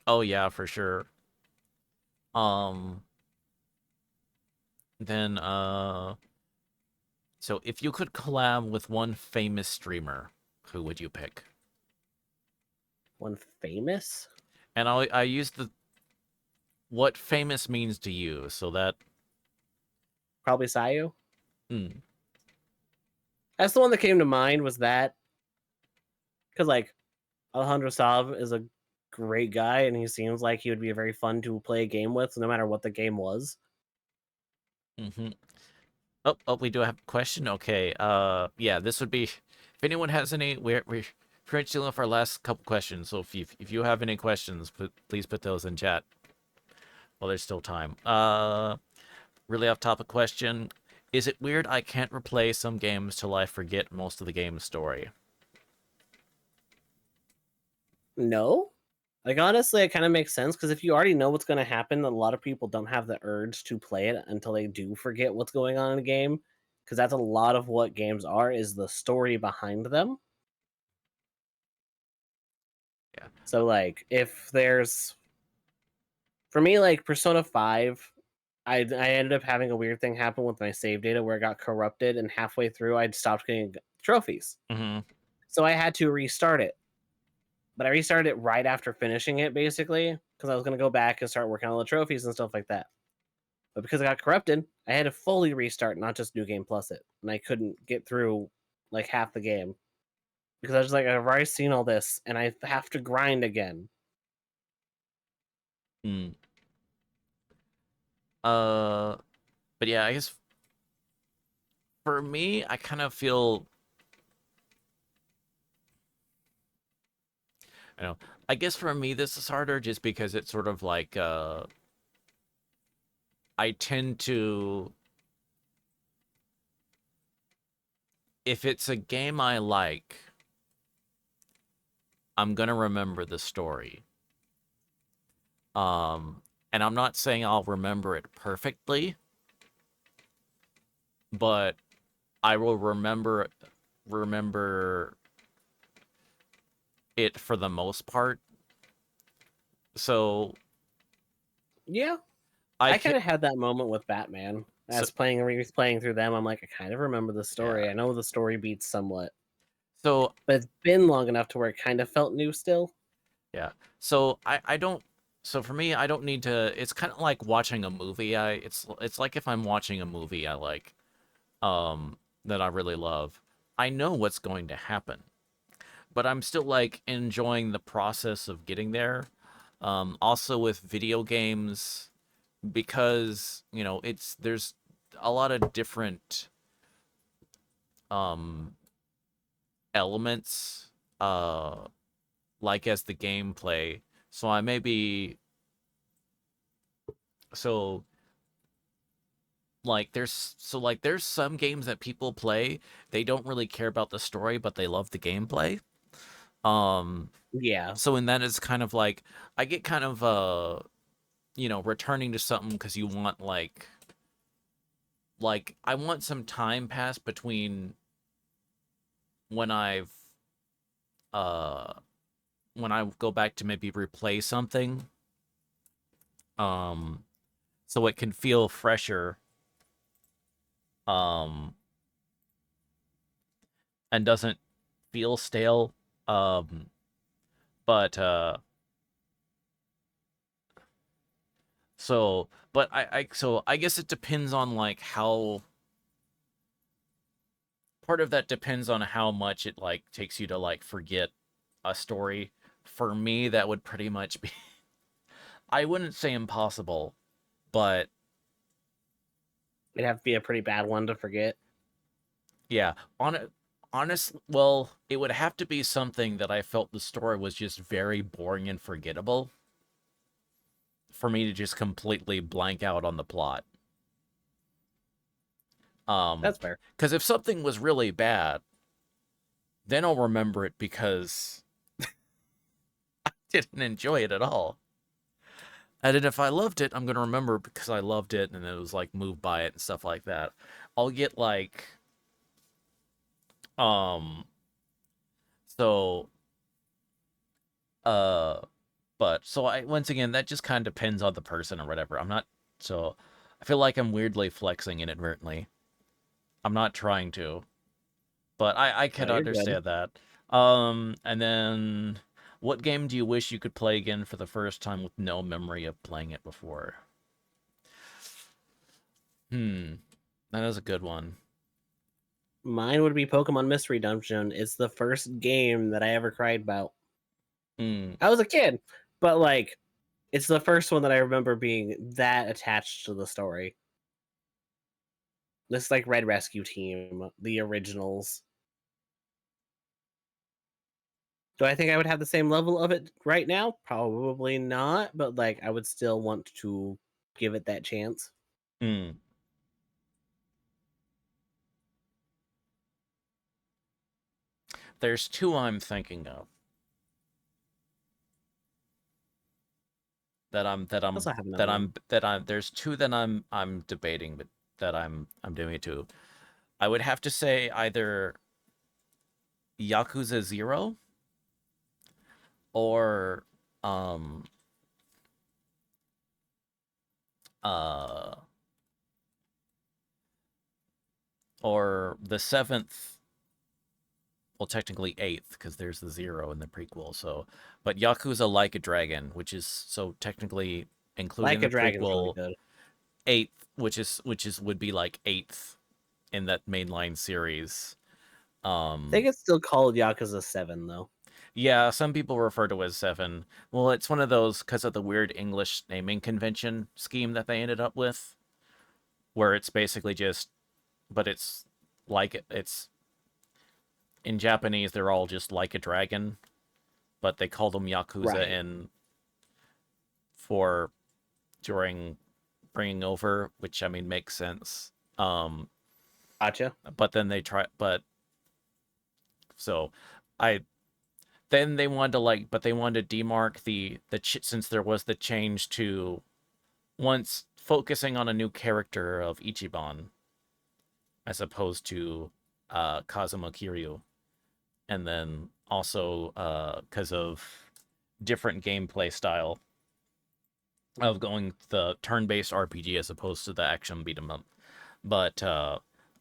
Oh yeah, for sure. Um. Then So if you could collab with one famous streamer, who would you pick? One famous? And I use the what famous means to you, so that Probably Sayu. mm, That's the one that came to mind was that. Because, like, Alejandro Sav is a great guy, and he seems like he would be very fun to play a game with, no matter what the game was. mm-hmm. Oh, we do have a question. Okay. Yeah, this would be. If anyone has any, we're pretty much dealing with our last couple questions. So if you have any questions, please put those in chat while there's still time. Really off topic question: is it weird I can't replay some games till I forget most of the game's story? No? Like, honestly, it kind of makes sense, because if you already know what's going to happen, a lot of people don't have the urge to play it until they do forget what's going on in the game, because that's a lot of what games are, is the story behind them. Yeah. So, like, if there's... For me, like, Persona 5, I ended up having a weird thing happen with my save data where it got corrupted, and halfway through, I'd stopped getting trophies. Mm-hmm. So I had to restart it. But I restarted it right after finishing it, basically, because I was going to go back and start working on all the trophies and stuff like that. But because it got corrupted, I had to fully restart, not just New Game Plus it. And I couldn't get through, like, half the game. Because I was like, I've already seen all this, and I have to grind again. Mm. But yeah, I guess for me, I kind of feel, I know, I guess for me this is harder just because it's sort of like I tend to, if it's a game I like, I'm gonna remember the story. And I'm not saying I'll remember it perfectly, but I will remember it for the most part. So Yeah. I I kind can of had that moment with Batman. so, As replaying through them, I'm like, I kind of remember the story. yeah. I know the story beats somewhat. So But it's been long enough to where it kind of felt new still. yeah. So I don't, so for me I don't need to, it's kind of like watching a movie. It's like if I'm watching a movie I like that I really love. I know what's going to happen, but I'm still like enjoying the process of getting there. Also with video games, because, you know, there's a lot of different um elements like as the gameplay. So I may be, so there's some games that people play, they don't really care about the story but they love the gameplay. um Yeah. so in that, it's kind of like I get kind of you know, returning to something because you want like I want some time pass between when I've uh when I go back to maybe replay something, um so it can feel fresher, um and doesn't feel stale. Um, but so I guess it depends on like how part of that depends on how much it like takes you to like forget a story. For me, that would pretty much be I wouldn't say impossible, but It'd have to be a pretty bad one to forget. yeah, well, it would have to be something that I felt the story was just very boring and forgettable for me to just completely blank out on the plot. That's fair. Because if something was really bad, then I'll remember it because I didn't enjoy it at all. And then if I loved it, I'm gonna remember because I loved it and it was like moved by it and stuff like that. I'll get like um so uh but so I once again that just kind of depends on the person or whatever. I'm not so I feel like I'm weirdly flexing inadvertently. I'm not trying to, but I No, could you're good. understand that. And then what game do you wish you could play again for the first time with no memory of playing it before? That is a good one. Mine would be Pokemon Mystery Dungeon. It's the first game that I ever cried about. Hmm. I was a kid, but like, it's the first one that I remember being that attached to the story. This like Red Rescue Team, the originals. Do I think I would have the same level of it right now? Probably not, but like I would still want to give it that chance. Hmm. There's two I'm thinking of I also have another one. there's two that I'm debating, but that I'm doing it to. I would have to say either Yakuza 0 or um uh or the seventh, well technically eighth because there's the 0 in the prequel. So but Yakuza Like a Dragon, which is so technically including Like a the Dragon's really prequel, good. eighth, which is would be like eighth in that mainline series. I think it's still called Yakuza 7 though. Yeah, some people refer to it as 7. Well, it's one of those because of the weird English naming convention scheme that they ended up with, where it's basically just, but it's like it's in Japanese, they're all just like a dragon, but they call them Yakuza Right. in for during bringing over, which I mean makes sense. Gotcha. But then they try, but so I then they wanted to like, but they wanted to demark since there was the change to once focusing on a new character of Ichiban as opposed to Kazuma Kiryu, and then also because of different gameplay style of going the turn-based RPG as opposed to the action beat 'em up. But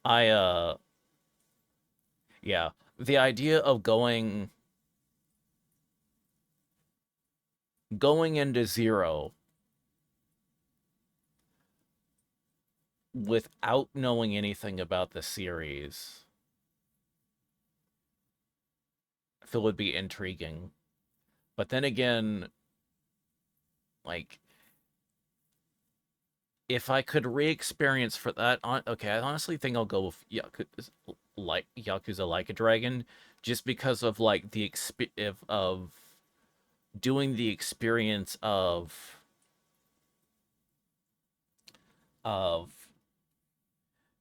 I yeah, the idea of going into 0 without knowing anything about the series, I feel would be intriguing. But then again, like if I could re-experience for that, okay, I honestly think I'll go with Yakuza Like a Dragon, just because of like the of doing the experience of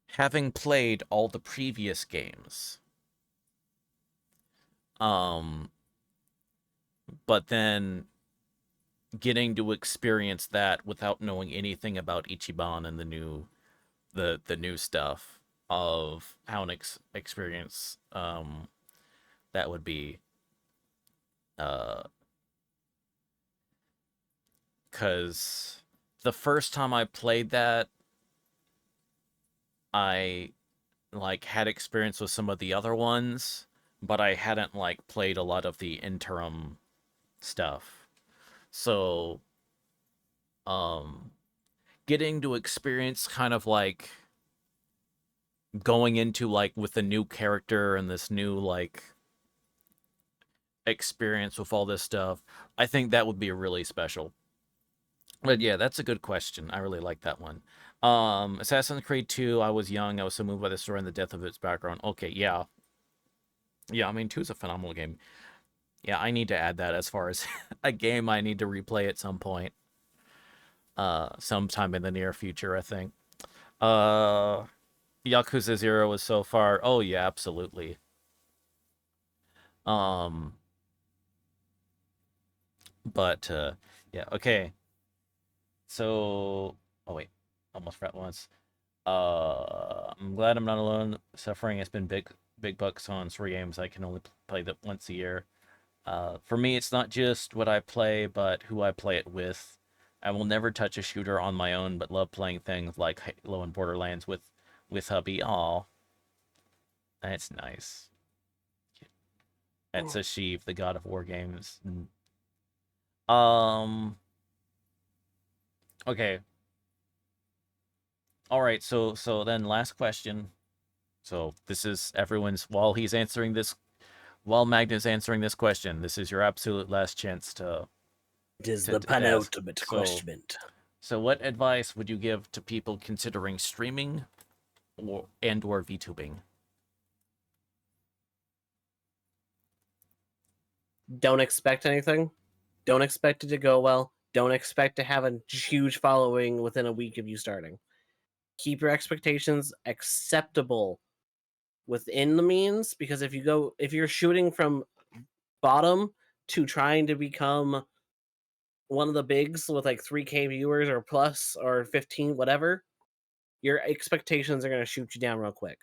having played all the previous games. Um, but then getting to experience that without knowing anything about Ichiban and the new stuff of how an experience that would be uh cuz the first time I played that I like had experience with some of the other ones, but I hadn't like played a lot of the interim stuff. So, um, getting to experience kind of like going into like with a new character and this new like experience with all this stuff, I think that would be really special. But yeah, that's a good question. I really like that one. Assassin's Creed 2, I was young, I was so moved by the story and the depth of its background. Okay, yeah. Yeah, I mean 2 is a phenomenal game. Yeah, I need to add that as far as a game I need to replay at some point. Sometime in the near future, I think. Uh Yakuza 0 was so far. Oh yeah, absolutely. Um but yeah, okay. So oh wait, almost forgot once. I'm glad I'm not alone. Suffering has been big bucks on 3 games. I can only play that once a year. For me, it's not just what I play, but who I play it with. I will never touch a shooter on my own, but love playing things like Halo and Borderlands with hubby. Aw, that's nice. That's a Sheev, the god of war games. Um. Okay. All right. So then last question. So this is everyone's while Magnus answering this question, this is your absolute last chance It is to the ask. penultimate So, question. so what advice would you give to people considering streaming or VTubing? Don't expect anything. Don't expect it to go well. Don't expect to have a huge following within a week of you starting. Keep your expectations acceptable within the means, because if you're shooting from bottom to trying to become one of the bigs with like 3K viewers or plus or 15, whatever, your expectations are going to shoot you down real quick.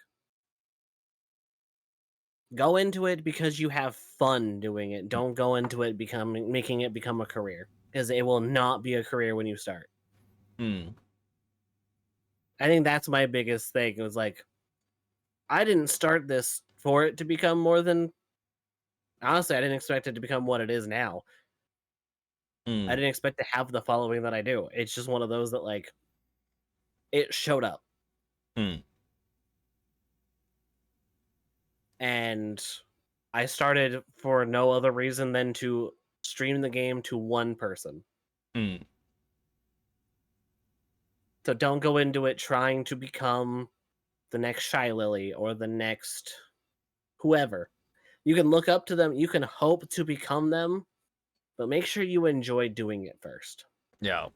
Go into it because you have fun doing it. Don't go into it making it become a career, because it will not be a career when you start. Hmm. I think that's my biggest thing. It was like, I didn't start this for it to become more than, honestly, I didn't expect it to become what it is now. Hmm. I didn't expect to have the following that I do. It's just one of those that like it showed up. Hmm. And I started for no other reason than to stream the game to one person. Hmm. So don't go into it trying to become the next Shy Lily or the next whoever. You can look up to them, you can hope to become them, but make sure you enjoy doing it first. Yeah.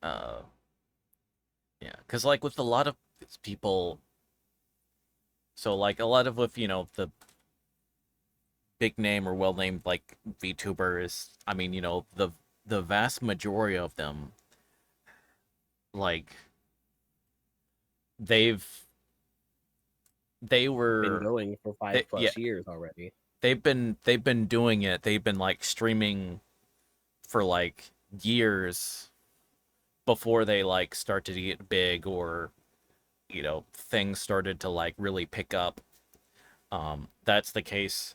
Uh. Yeah. Because like with a lot of people, so like a lot of with the big name or well named like VTubers. I mean the vast majority of them like they've they Been were going for they, five yeah plus years already. they've been doing it. They've been like streaming for like years before they like started to get big or things started to like really pick up. That's the case.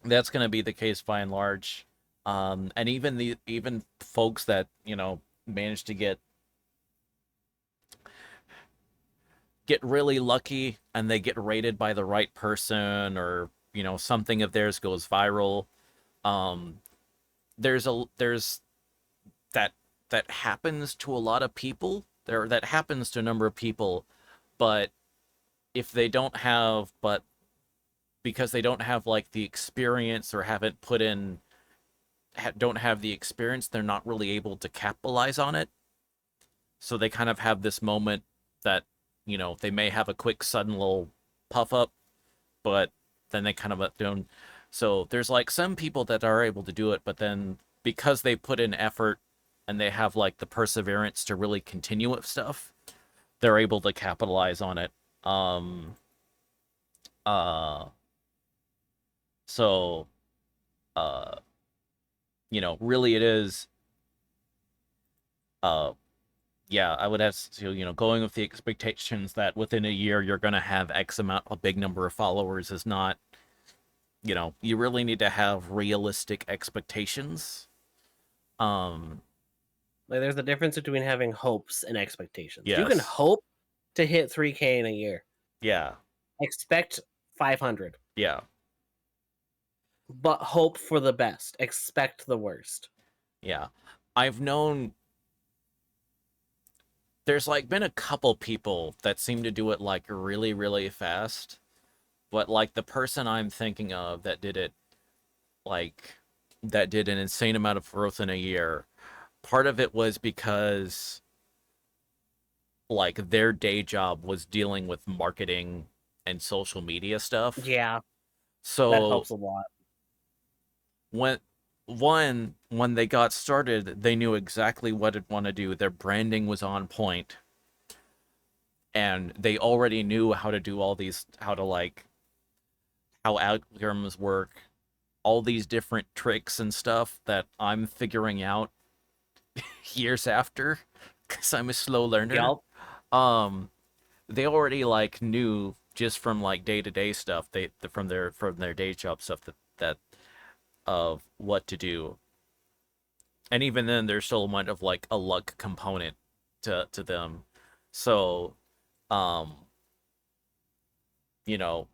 That's going to be the case by and large. And even folks that manage to get really lucky and they get rated by the right person or something of theirs goes viral. um there's that that happens to a lot of people. That happens to a number of people, but if they don't have but because they don't have like the experience or haven't put in don't have the experience, they're not really able to capitalize on it. So they kind of have this moment that they may have a quick sudden little puff up, but then they kind of don't. So there's like some people that are able to do it, but then because they put in effort and they have like the perseverance to really continue with stuff, they're able to capitalize on it. Um uh so uh really it is uh yeah, I would have to, going with the expectations that within a year you're going to have X amount, a big number of followers is not, you really need to have realistic expectations. Like, there's a difference between having hopes and expectations. You can Yes. hope to hit 3K in a year. Yeah. Expect 500, Yeah. but hope for the best. Expect the worst. Yeah. I've known there's like been a couple people that seem to do it like really, really fast. But like the person I'm thinking of that did it like that did an insane amount of growth in a year, part of it was because like their day job was dealing with marketing and social media stuff. Yeah, that So helps a lot. when when they got started, they knew exactly what they'd want to do. Their branding was on point, and they already knew how to do all these, how algorithms work, all these different tricks and stuff that I'm figuring out years after because I'm a slow learner. Yup. Um, they already like knew just from like day to day stuff from their day job stuff that of what to do, and even then there's still much of like a luck component to them. So, um, you know,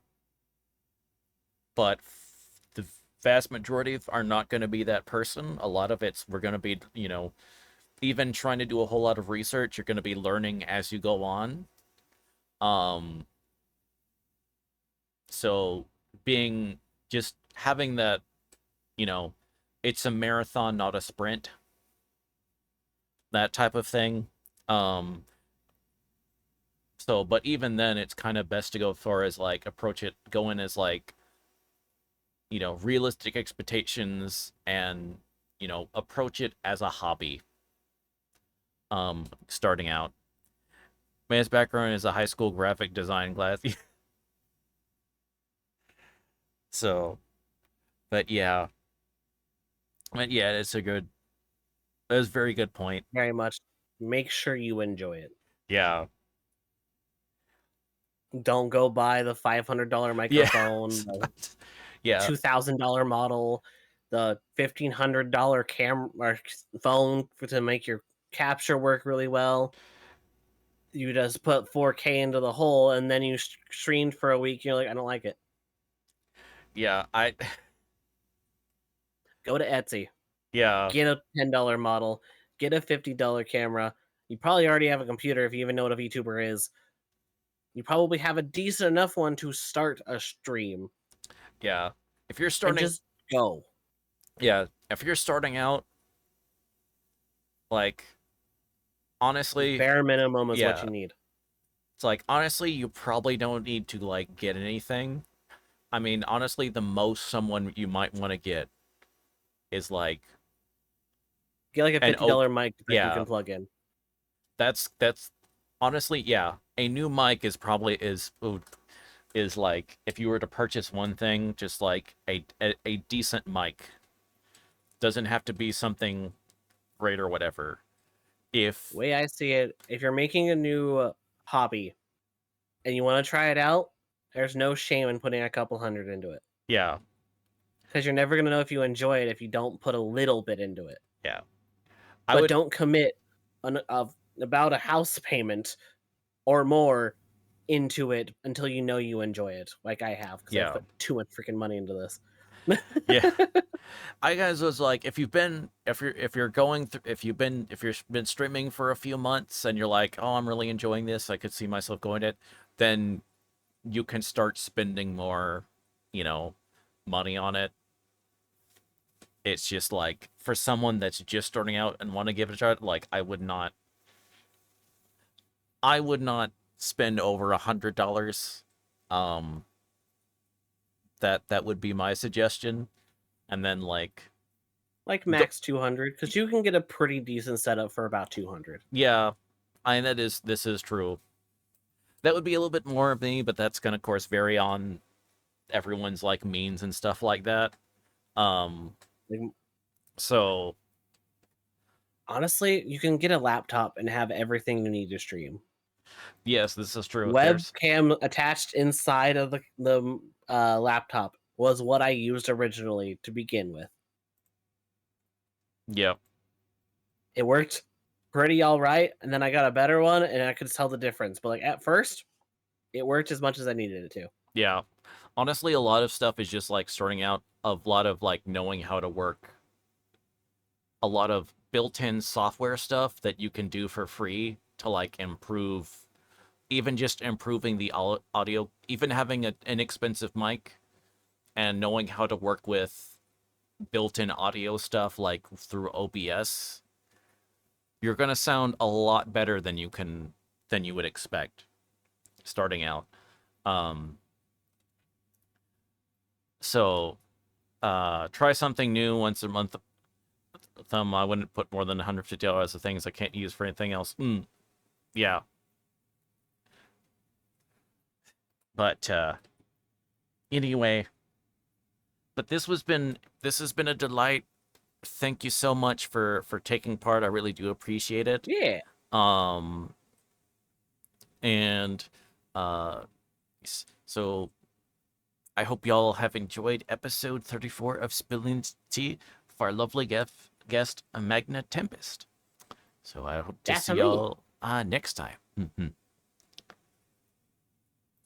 but the vast majority are not going to be that person. A lot of it's we're going to be, even trying to do a whole lot of research. You're going to be learning as you go on. Um, so being just having that, you know, it's a marathon, not a sprint. That type of thing. Um, so, but even then, it's kind of best to go far as like approach it, go in as like, realistic expectations and, approach it as a hobby. Starting out. Man's background is a high school graphic design class. So, but yeah. But yeah, that's a very good point. Very much. Make sure you enjoy it. Yeah. Don't go buy the $500 Yeah. microphone, the Yeah. $2,000 model, the $1,500 camera or phone to make your capture work really well. You just put 4K into the hole, and then you streamed for a week. You're like, I don't like it. Yeah. Go to Etsy, Yeah. get a $10 model, get a $50 camera. You probably already have a computer if you even know what a VTuber is. You probably have a decent enough one to start a stream. Yeah. If you're And starting, just go. yeah, if you're starting out, like, honestly, Bare minimum is what yeah, you need. it's like, honestly, you probably don't need to, like, get anything. I mean, honestly, the most someone you might want to get is, like, Get like a an $50 mic that you yeah, can plug in. that's, honestly, yeah, a new mic is like, if you were to purchase one thing, just like a decent mic. Doesn't have to be something great or whatever. If, Way I see it, if you're making a new hobby and you want to try it out, there's no shame in putting a couple hundred into it. yeah, Because you're never going to know if you enjoy it if you don't put a little bit into it. yeah. But don't commit about a house payment or more into it until you know you enjoy it, like I have, because Yeah. I've put too much freaking money into this. Yeah. I guys was like, if you've been streaming for a few months and you're like, oh, I'm really enjoying this, I could see myself going it, then you can start spending more, money on it. It's just like for someone that's just starting out and want to give it a try, like I would not spend over $100. Um, that would be my suggestion. And then like Max 200, because you can get a pretty decent setup for about 200. yeah, this is true. That would be a little bit more of me, but that's gonna of course vary on everyone's like means and stuff like that. Um Like, so honestly, you can get a laptop and have everything you need to stream. Yes, this is true. There's Webcam attached inside of the laptop was what I used originally to begin with. yeah. It worked pretty all right, and then I got a better one, and I could tell the difference. But like at first, it worked as much as I needed it to. Yeah. Honestly, a lot of stuff is just like starting out, a lot of like knowing how to work, a lot of built-in software stuff that you can do for free to like improve, even just improving the audio, even having an inexpensive mic and knowing how to work with built-in audio stuff like through OBS, you're going to sound a lot better than you would expect starting out. So try something new once a month. I wouldn't put more than $150 of things I can't use for anything else. Yeah. But anyway, but this has been a delight. Thank you so much for taking part. I really do appreciate it. Yeah. And so I hope y'all have enjoyed episode 34 of Spilling Tea with our lovely guest Magna Tempest. So I hope to That's see me. y'all next time.